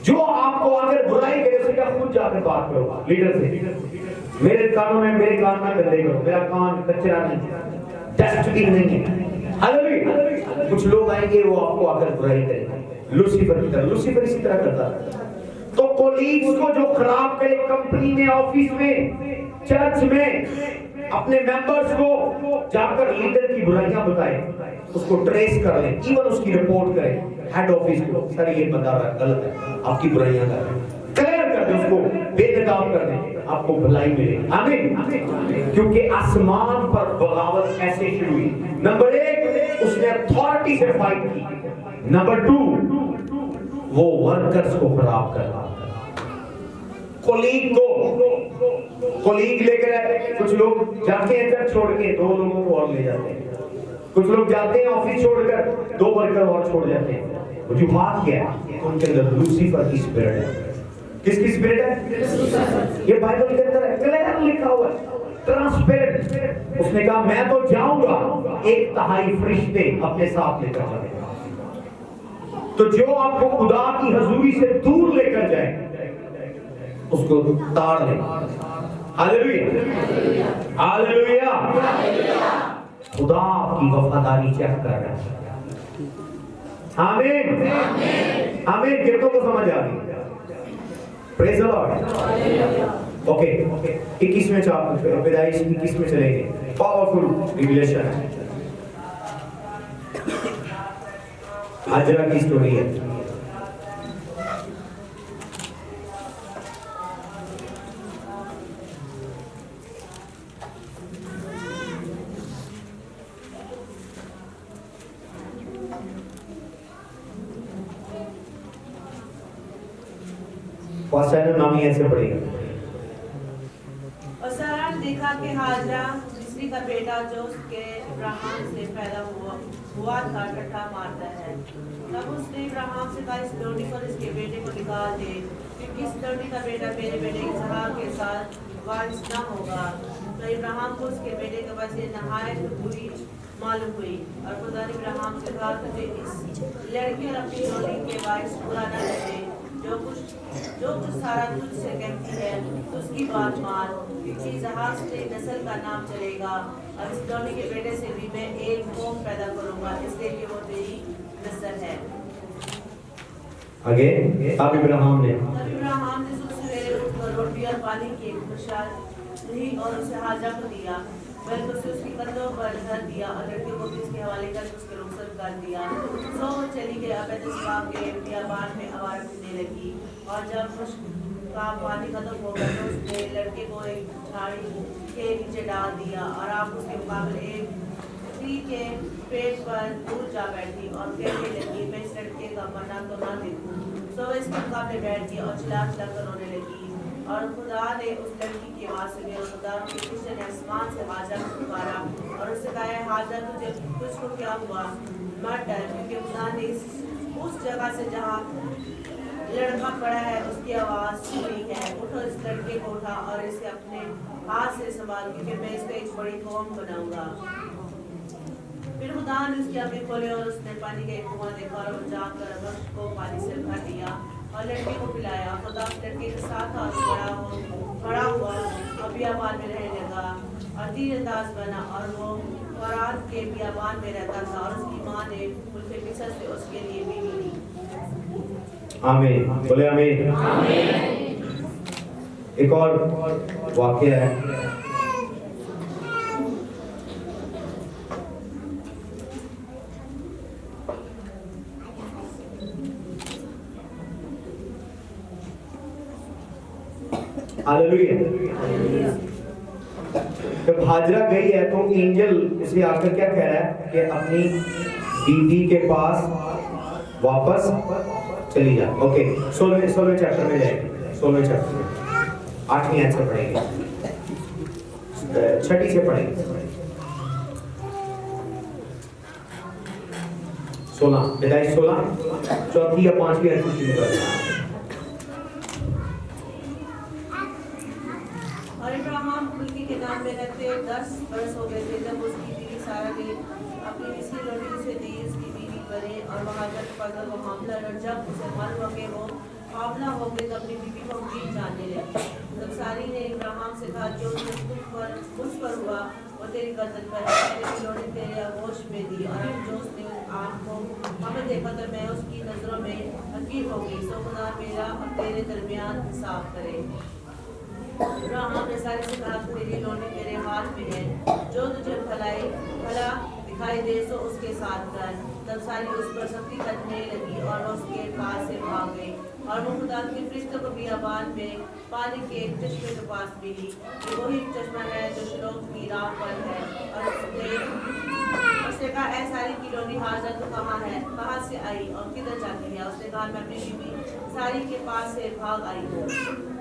जो आपको अगर बुराई करे उससे खुद जाकर बात करो लीडर से। मेरे कानों में मेरे कान ना कर करो, मेरा कान कचरा नहीं, डस्टबिन नहीं है। हालेलुया। कुछ लोग आएंगे वो आपको आकर बुराई करेंगे, लूसीफर की तरह। लूसीफर इसी तरह करता है। तो कोलीग्स को जो खराब करे, कंपनी में, ऑफिस में, चर्च में, अपने मेंबर्स को जाकर लीडर की बुराइयां बताए, उसको ट्रेस कर ले, इवन उसकी रिपोर्ट करें हेड ऑफिस को। सर ये बंदा गलत है, आपकी बुराइयां कर रहे हैं, क्लियर कर दे, उसको बेनकाब कर दे, आपको भलाई मिलेगी। आमीन। क्योंकि आसमान पर बगावत ऐसे शुरू हुई। नंबर 1 उसने अथॉरिटी से फाइट की। नंबर 2 वो वर्कर्स को खराब कर रहा, कोलीग लेकर। कुछ लोग जाते हैं चर्च छोड़ के 2 लोगों को और ले जाते हैं। कुछ लोग जाते हैं ऑफिस छोड़कर 2 वर्कर और छोड़ जाते हैं। वजूहात क्या है? उनके अंदर लूसीफर की स्पिरिट है। किसकी स्पिरिट है? ये बाइबल के अंदर है, क्लियर लिखा हुआ है, ट्रांसपेरेंट। उसने कहा मैं तो जाऊंगा, 1/3 फरिश्ते अपने साथ लेकर जाऊंगा। तो जो आपको खुदा की हजूरी से दूर लेकर जाए उसको ताड़ ले। Hallelujah, hallelujah. खुदा आपकी वफादारी चेक कर रहा है। आमीन, आमीन। कितनों को समझ आ गई? Praise the Lord. ओके, 21वें चैप्टर पैदाइश 21 में चलेंगे। पावरफुल रिवीलेशन है, हाजरा की स्टोरी है। नामी ऐसे पड़ेगा। और सारा ने देखा कि हाजरा मिस्री का बेटा जो उसके इब्राहिम से पैदा हुआ था टट्टा मारता है। तब उसने इब्राहिम से कहा इस लोडी पर इसके बेटे को निकाल दे, क्योंकि इस लोडी का बेटा मेरे बेटे इसहाक के साथ वारिस न होगा। तो इब्राहिम को उसके बेटे के वजह नहायत बुरी मालूम हुई। और खुदा ने इब्राहिम से कहा तुझे इस लड़की और अपनी लोडी के वारिस पूरा न लगे। जो कुछ सारा तुझसे कहती है उसकी बात मान, क्योंकि इसहाक से नस्ल का नाम चलेगा। और इस लोडी के बेटे से भी मैं एक कौम पैदा करूंगा, इसलिए कि वो तेरी नस्ल है। आगे अब इब्राहिम ने सवेरे उठकर रोटी और पानी की एक मशाल ली और उसे हाजरा को दिया। मैंने उसे उसकी कंधों पर धर दिया और लड़की को भी इसके हवाले कर उसके रुखसत कर दिया। सो चली गई अबेदशबाब के बियाबान में आवाज़ देने लगी। और जब खुश्क का पानी खत्म हो गया तो उसने लड़के को एक झाड़ी के नीचे डाल दिया और आप उसके मुकाबले एक ट्री के पेड़ पर दूर जा बैठी और कहने लगी मैं इस लड़के का मरना तो ना देखूं। सो इसके मुकाबले बैठ गई और चिल्ला चिल्ला कर रोने लगी। और खुदा ने उस लड़की की आवाज़ सुनी और खुदा के फरिश्ते ने आसमान से हाजरा को पुकारा और उससे कहा हाजरा तुझे तुझको क्या हुआ, मत डर, क्योंकि खुदा ने उस जगह से जहाँ लड़का पड़ा है उसकी आवाज़ सुनी है। उठो, इस लड़के को उठा और इसे अपने हाथ से संभाल, क्योंकि मैं इसको एक बड़ी कौम बनाऊंगा। फिर खुदा ने उसकी आंखें खोली और उसने पानी का एक कुआं देखा और जाकर बख्श को पानी से भर दिया और लड़के को पिलाया। खुदा लड़के के साथ बड़ा हुआ और बियाबान में रहने लगा और तीर अंदाज बना और वो फौरान के बियाबान में रहता था और उसकी माँ ने मुल्क मिस्र से उसके लिए बीवी ली। आमीन, बोले आमीन। एक और वाक्य है, हालेलुया। जब हाजरा गई है तो एंजल उसे आकर क्या कह रहा है कि अपनी बीवी के पास वापस चली जा। ओके, 16वें चैप्टर में जाएंगे, 16वें चैप्टर में 8वीं आयत से पढ़ेंगे, 6ठी से पढ़ेंगे। 16 पैदाइश 16 4थी या 5वीं आयत से शुरू करें। और अब्राहम उनके केदार में रहते 10 बरस हो गए थे जब उसकी बीवी सारा ने अपनी मिस्री लौंडी से दी उसकी बीवी बने और वहाँ जब पकड़ वो मामला और जब उसे मालूम हो गए वो मामला हो गए तो अपनी बीवी को ठीक जानने लगे। तब सारी ने अब्राहम से कहा जो मुझ पर हुआ वो तेरी गर्दन पर है, तेरी लौंडी तेरे आगोश में दी और अब जो उसने आपको हमें देखा तो मैं उसकी नजरों में हकीम हो गई, सो खुदा मेरा और तेरे दरमियान इंसाफ करे। अब्राहम ने सारे से कहा तेरी लौंडी मेरे हाथ में है, जो तुझे भला दिखाई दे सो उसके साथ कर। तब सारी उस पर सख्ती करने लगी और उसके पास से भाग गई और वो खुदा के फरिश्तों को बियाबान में पानी के एक चश्मे के पास मिली। ये वही चश्मा है जो शलोम की राह पर है। और उसने कहा ऐ सारी की लौंडी हाजर तो कहाँ है, कहाँ से आई और किधर जाती है? उसने कहा मैं अपनी बीवी सारी के पास से भाग आई हूँ।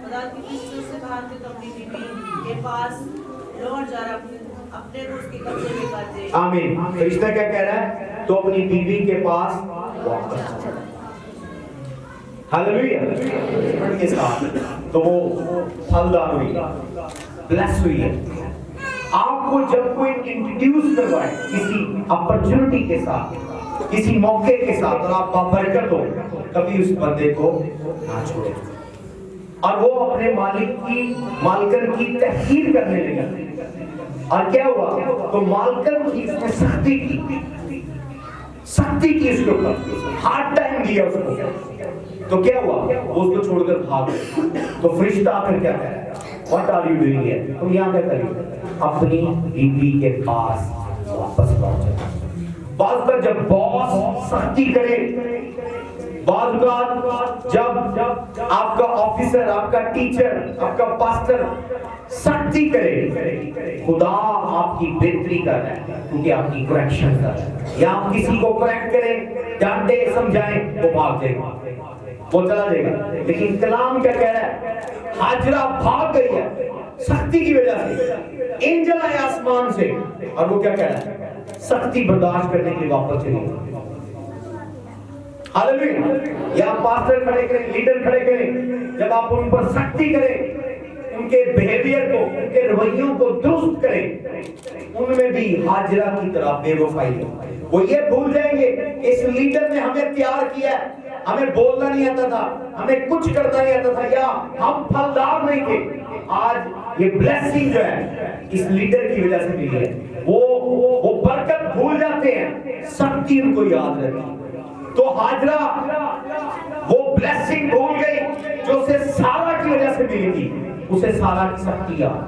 खुदा की फरिश्तों से कहा कि तुम अपनी बीवी के पास लौट जा रहा अपने को उसके कब्जे में कर दे। आमीन। फरिश्ता क्या कह रहा है? तो अपनी बीवी के पास वापस चला। हालेलुया। के साथ तो वो फलदार हुई, ब्लेस हुई है। आपको जब कोई इंट्रोड्यूस करवाए किसी अपॉर्चुनिटी के साथ, किसी मौके के साथ और आप बाबरकत हो, कभी उस बंदे को ना छोड़े। और वो अपने मालिकन की तहकीर करने लगा। और क्या हुआ? तो मालकन की उसने सख्ती की उसके ऊपर, हार्ड टाइम दिया उसको। तो क्या हुआ? वो उसको छोड़कर भाग गया। तो फरिश्ता आकर क्या कह रहा है? What are you doing here? तुम यहाँ क्या कर रही हो? अपनी बीवी के पास वापस लौट जाओ। बात पर जब बॉस सख्ती करे, बात जब आपका ऑफिसर, आपका टीचर, आपका पास्टर सख्ती करे, खुदा आपकी बेहतरी कर रहा है क्योंकि आपकी करेक्शन कर रहा है। या आप किसी को करेक्ट करें, डांटे, समझाएं, वो भाग जाएगा, वो चला जाएगा। लेकिन कलाम क्या कह रहा है? हाजरा भाग गई है सख्ती की वजह से। एंजल आया आसमान से और वो क्या कह रहा है? सख्ती बर्दाश्त करने के लिए वापस चली। हालेलुया। या पास्टर खड़े करें, लीडर खड़े करें, जब आप उन पर सख्ती करें, उनके बिहेवियर को, उनके रवैयों को दुरुस्त करें, उनमें भी हाजरा की तरह बेवफाई है। वो ये भूल जाएंगे इस लीडर ने हमें तैयार किया, हमें बोलना नहीं आता था, हमें कुछ करना नहीं आता था, या हम फलदार नहीं थे। आज ये ब्लेसिंग जो है इस लीडर की वजह से मिली है। वो बरकत भूल जाते हैं, सख्ती उनको याद रहती है। तो हाजरा वो ब्लेसिंग भूल गई जो उसे सारा की वजह से मिली थी। उसे सारा की सख्ती याद।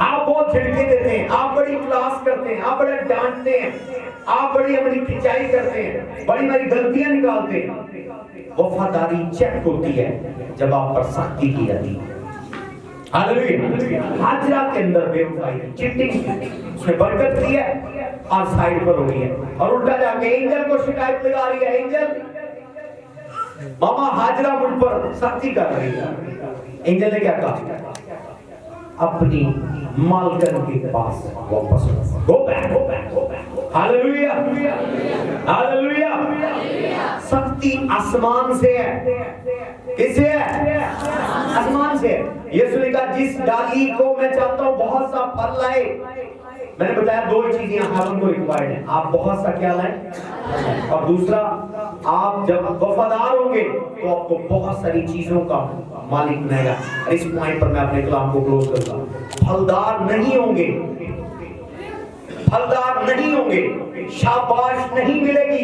आप बहुत झटके देते हैं, आप बड़ी क्लास करते हैं, आप बड़े डांटते हैं, आप बड़ी अपनी खिंचाई करते हैं, बड़ी बड़ी गलतियां निकालते हैं। वफादारी चेक होती है जब आप पर सख्ती की जाती है। हालेलुया। हाजरा के अंदर बेवफाई, चीटिंग, उसने बरकत दी है और साइड पर हो रही है, और उल्टा जाके एंजल को शिकायत लगा रही है। एंजल, मामा हाजरा मुझ पर सख्ती कर रही है। एंजल ने क्या कहा? अपनी मालकन के पास वापस गो बैक। Hallelujah, hallelujah. सख्ती आसमान से है। किससे है? आसमान से है। यीशु ने कहा जिस डाली को मैं चाहता हूं बहुत सा फल लाए, मैंने बताया दो चीजें हारून को रिक्वायर्ड है। आप बहुत सा क्या लाए, और दूसरा आप जब वफादार होंगे तो आपको बहुत सारी चीजों का मालिक बनेगा। इस पॉइंट पर मैं अपने कलाम को क्लोज करूंगा। फलदार नहीं होंगे, फलदार नहीं होंगे, शाबाश नहीं मिलेगी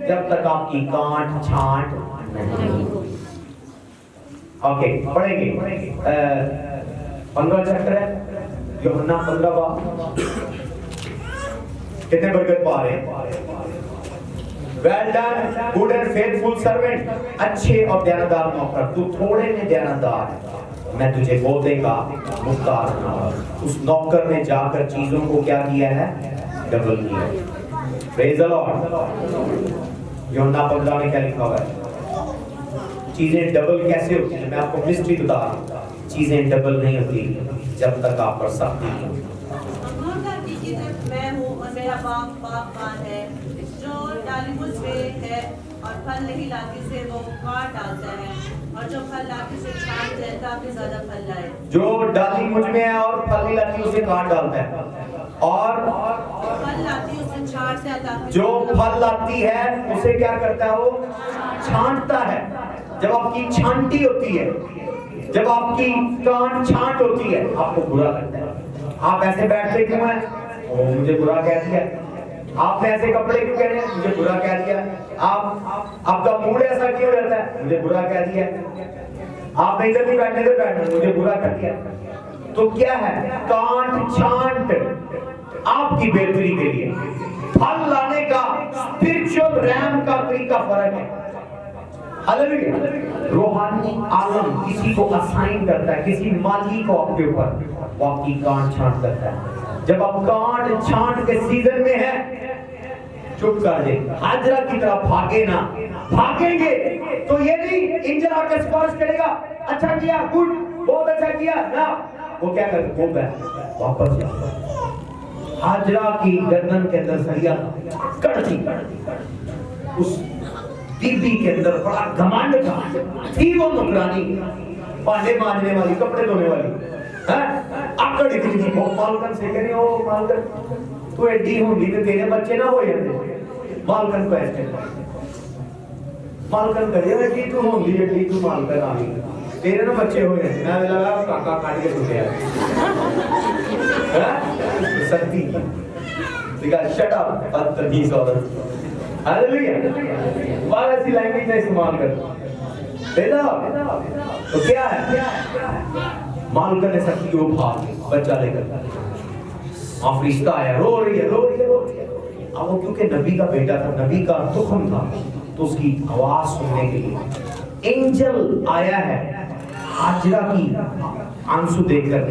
जब तक आपकी गांठ छांट नहीं। ओके, पढ़ेंगे 15 चैप्टर है यूहन्ना 15 बाब। कितने बरकत पा रहे हैं? Well done good and faithful servant, अच्छे और ध्यानदार नौकर, तू थोड़े में ध्यानदार है, मैं तुझे बहुते का मुख्तार बनाऊंगा। उस नौकर ने जाकर चीजों को क्या किया है? डबल किया। Praise the Lord. यूहन्ना 15 में क्या लिखा हुआ है? चीजें डबल कैसे होती हैं? मैं आपको मिस्ट्री बता रहा हूं। चीजें डबल नहीं होती जब तक आप पर सख्ती नहीं। मैं हूँ और मेरा बाप बागबान है, जो डाली मुझ में है और फल नहीं लाती से वो काट डालता है, और जो फल लाती से छांट देता ताकि ज्यादा फल लाए। जो डाली मुझ में है और फल नहीं लाती उसे काट डालता है, और फल लाती उसे छांट देता है। जो फल लाती है उसे क्या करता है? वो छांटता है। जब आपकी छांटी होती है, जब आपकी कान छांट होती है, आपको बुरा लगता है। आप ऐसे बैठते क्यों हैं? ओ मुझे बुरा कह दिया। आपने ऐसे कपड़े क्यों पहने? मुझे बुरा कह दिया। आपका मूड ऐसा क्यों रहता है? मुझे बुरा कह दिया। आप इधर नहीं बैठने थे, बैठने मुझे बुरा कर दिया। तो क्या है? कांट छांट आपकी बेहतरी के लिए। फल लाने का स्पिरिचुअल रैम का तरीका फर्क है। हालेलुया। रूहानी आलम किसी को असाइन करता है, किसी माली को आपके ऊपर, वो आपकी कांट छांट करता है। जब आप कांट छांट के सीजन में है, चुप कर दे। हाजरा की तरह भागे ना। भागेंगे तो ये नहीं इंजन आकर स्पर्श करेगा, अच्छा किया, गुड, बहुत अच्छा किया ना, वो क्या करेगा? वो बैठ वापस जा। हाजरा की गर्दन के अंदर सरिया कड़ती, उस बीबी के अंदर बड़ा घमंड था, थी वो नुकरानी, भांडे मांजने वाली, कपड़े धोने वाली, आकड़ इतनी थी। मालकन से कहने, ओ मालकन तू एडी होंगी तो तेरे बच्चे ना हो जाते। मालकन को ऐसे मालकन करे कि तू होंगी एडी, तू मालकन आ गई, तेरे ना बच्चे हो जाते। मैं लगा काका काट के सुने सत्ती शट अप बदतमीज औरत। हालेलुया। बार ऐसी लैंग्वेज में इस्तेमाल करते तो क्या है? मालकन ने सत्ती को भाग बच्चा लेकर, और फरिश्ता आया, रो रही है, रो रही है, रो रही है। अब वो क्योंकि नबी का बेटा था, नबी का तुखम था, तो उसकी आवाज सुनने के लिए एंजल आया है। हाजरा की आंसू देखकर,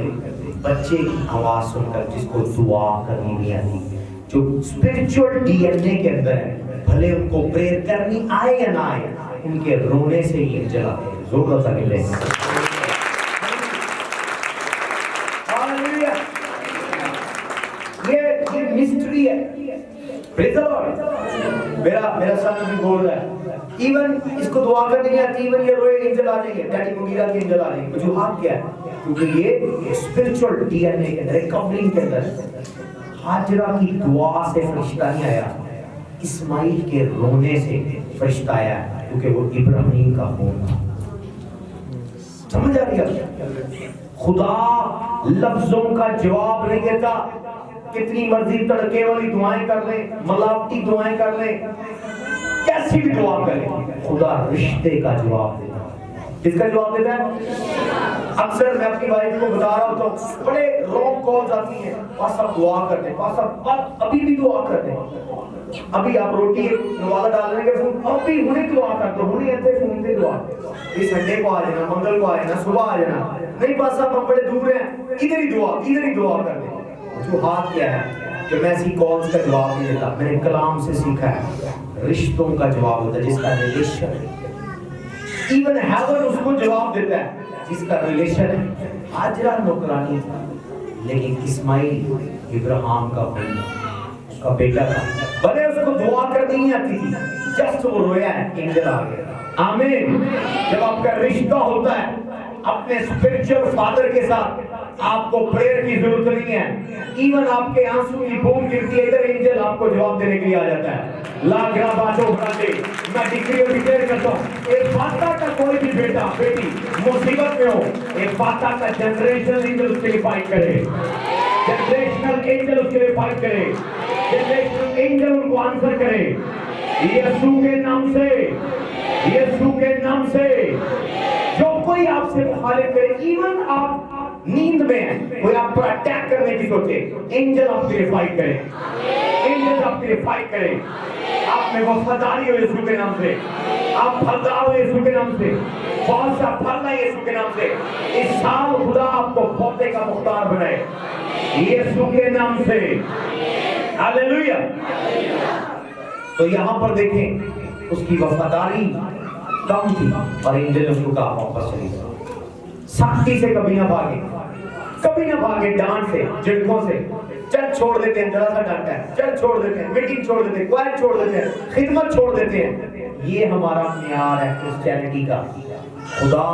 बच्चे की आवाज सुनकर, जिसको दुआ करनी नहीं आती, जो स्पिरिचुअल डीएनए के अंदर है, भले उनको प्रेयर करनी आए या ना आए, उनके रोने से ही एंजल आते हैं। जोर से मिले। ये मिस्ट्री है। Praise the Lord. मेरा सन भी बोल रहा है, इवन इसको दुआ करने नहीं आती, इवन ये रोए एंजल आ जाएंगे, डैडी मुगीरा के एंजल आ जाएंगे। वजूहात क्या है? क्योंकि ये स्पिरिचुअल डीएनए के अंदर, कवरिंग के अंदर। हाजरा की दुआ से फरिश्ता नहीं आया, इस्माइल के रोने से फरिश्ता आया, क्योंकि वो इब्राहिम का खून था। समझ आ रही है? खुदा लफ्जों का जवाब नहीं देता। कितनी मर्जी तड़के वाली दुआएं कर ले, मलावटी दुआएं कर ले, कैसी भी दुआ करे, खुदा रिश्ते का जवाब देता है। किसका जवाब देता है? अक्सर मैं अपनी वाइफ को बता रहा हूँ तो बड़े रॉन्ग कॉल्स आती हैं, और सब दुआ करते हैं, और सब अभी भी दुआ करते हैं। अभी आप रोटी वाला डालने के फोन, अभी हुने दुआ करते हो, हुने ऐसे फोन पे दुआ, ये संडे को आ जाना, मंगल को आ जाना, सुबह आ जाना, नहीं बस आप बड़े दूर हैं, इधर ही दुआ कर दे। जो हाथ क्या है कि मैं ऐसी कॉल्स का जवाब नहीं देता, मैंने कलाम से सीखा है, रिश्तों का जवाब होता है जिसका रिलेशन है। इवन हेवन उसको जवाब देता है जिसका रिलेशन है। हाजरा नौकरानी था, लेकिन इस्माइल इब्राहिम का उसका बेटा था, भले उसको दुआ करनी नहीं आती थी, जस्ट वो रोया है, एंजल आ गया। आमीन। जब आपका रिश्ता होता है अपने स्पिरिचुअल फादर के साथ, आपको प्रेयर की जरूरत नहीं है। इवन आपके आंसू की बूंद गिरती है, इधर एंजल आपको जवाब देने के लिए आ जाता है। लाखरा बातों बनाते, मैं डिक्री और डिक्लेयर करता हूँ, एक फाता का कोई भी बेटा बेटी मुसीबत में हो, एक फाता का जनरेशनल एंजल उसके लिए फाइट करे, जनरेशनल एंजल उसके लिए फाइट करे। जनरेशनल एंजल उनको आंसर करे यीशु के नाम से, यीशु के नाम से। जो कोई आपसे मुखालिफ करे, इवन आप नींद में हैं, कोई आप पर अटैक करने की सोचे, एंजल आपके लिए फाइट करे, एंजल आपके लिए फाइट करे। आप में वफादारी हो यीशु के नाम से, आप फलदार हो यीशु के नाम से, बहुत सा फल है यीशु के नाम से। इस साल खुदा आपको पौधे का मुख्तार बनाए यीशु के नाम से। हालेलुया। तो यहां पर देखें उसकी वफादारी कम थी और एंजल ने उसको कहा वापस चली जाओ। सख्ती से कभी ना भागे, कभी ना भागे, डांट से, झिड़कों से। चर्च छोड़ देते हैं, जरा सा डांटा है, चर्च छोड़ देते हैं, मीटिंग छोड़ देते हैं, क्वायर छोड़ देते हैं, खिदमत छोड़ देते हैं। ये हमारा म्यार है क्रिश्चियनिटी का। खुदा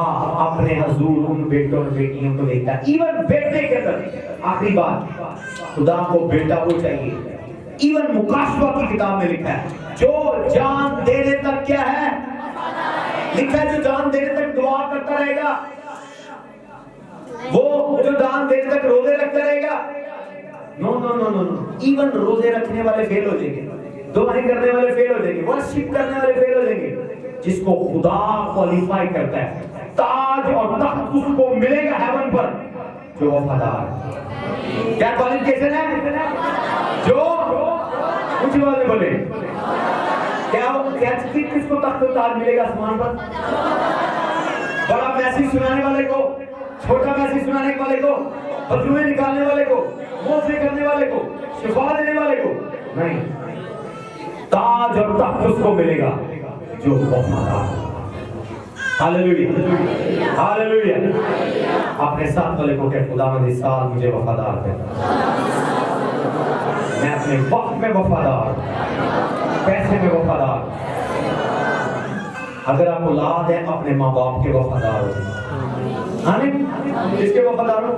अपने हजूर उन बेटों और बेटियों को देखता है। इवन बेटे के अंदर, आखिरी बात, खुदा को बेटा वो चाहिए। इवन मुकाशवा की किताब में लिखा है जो जान देने तक क्या है, लिखा है जो जान देने तक दुआ करता रहेगा, वो जो जान देने तक रोजे रखता रहेगा। No no no no no, even रोजे रखने वाले फेल हो जाएंगे, दुआएं करने वाले फेल हो जाएंगे, वर्शिप करने वाले फेल हो जाएंगे। जिसको खुदा क्वालिफाई करता है, ताज और तख्त उसको मिलेगा हेवन पर, जो वफादार। क्या क्वालिफिकेशन है? जो कुछ वाले बोले क्या किसको तख्त और ताज मिलेगा आसमान पर? बड़ा मैसेज सुनाने वाले को, छोटा मैसेज सुनाने वाले को, बदलुए निकालने वाले को, मोसे करने वाले को, शिफा देने वाले को नहीं, ताज और तख्त उसको मिलेगा जो वफादार। Hallelujah, hallelujah. अपने साथ वाले को कह, खुदावंद इस साल मुझे वफादार कर, मैं अपने वक्त में वफादार, पैसे में वफादार। अगर आप औलाद है, अपने माँ बाप के वफादार हो। किसके वफादार हो?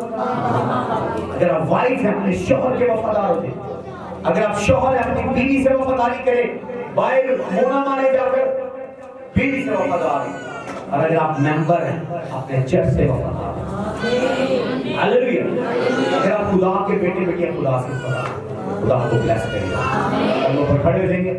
अगर आप वाइफ है, अपने शौहर के वफादार होते। अगर आप शौहर है, अपनी बीवी से वफादारी करें, बाहर मोना मारे जाकर बीवी से वफादार है। और अगर आप मेंबर हैं, अपने चर्च से वफादार। हालेलुया। अगर आप खुदा के बेटे बेटियां खुदा से वफादार, खुदा आपको ब्लेस करेगा। हम लोग खड़े हो जाएंगे।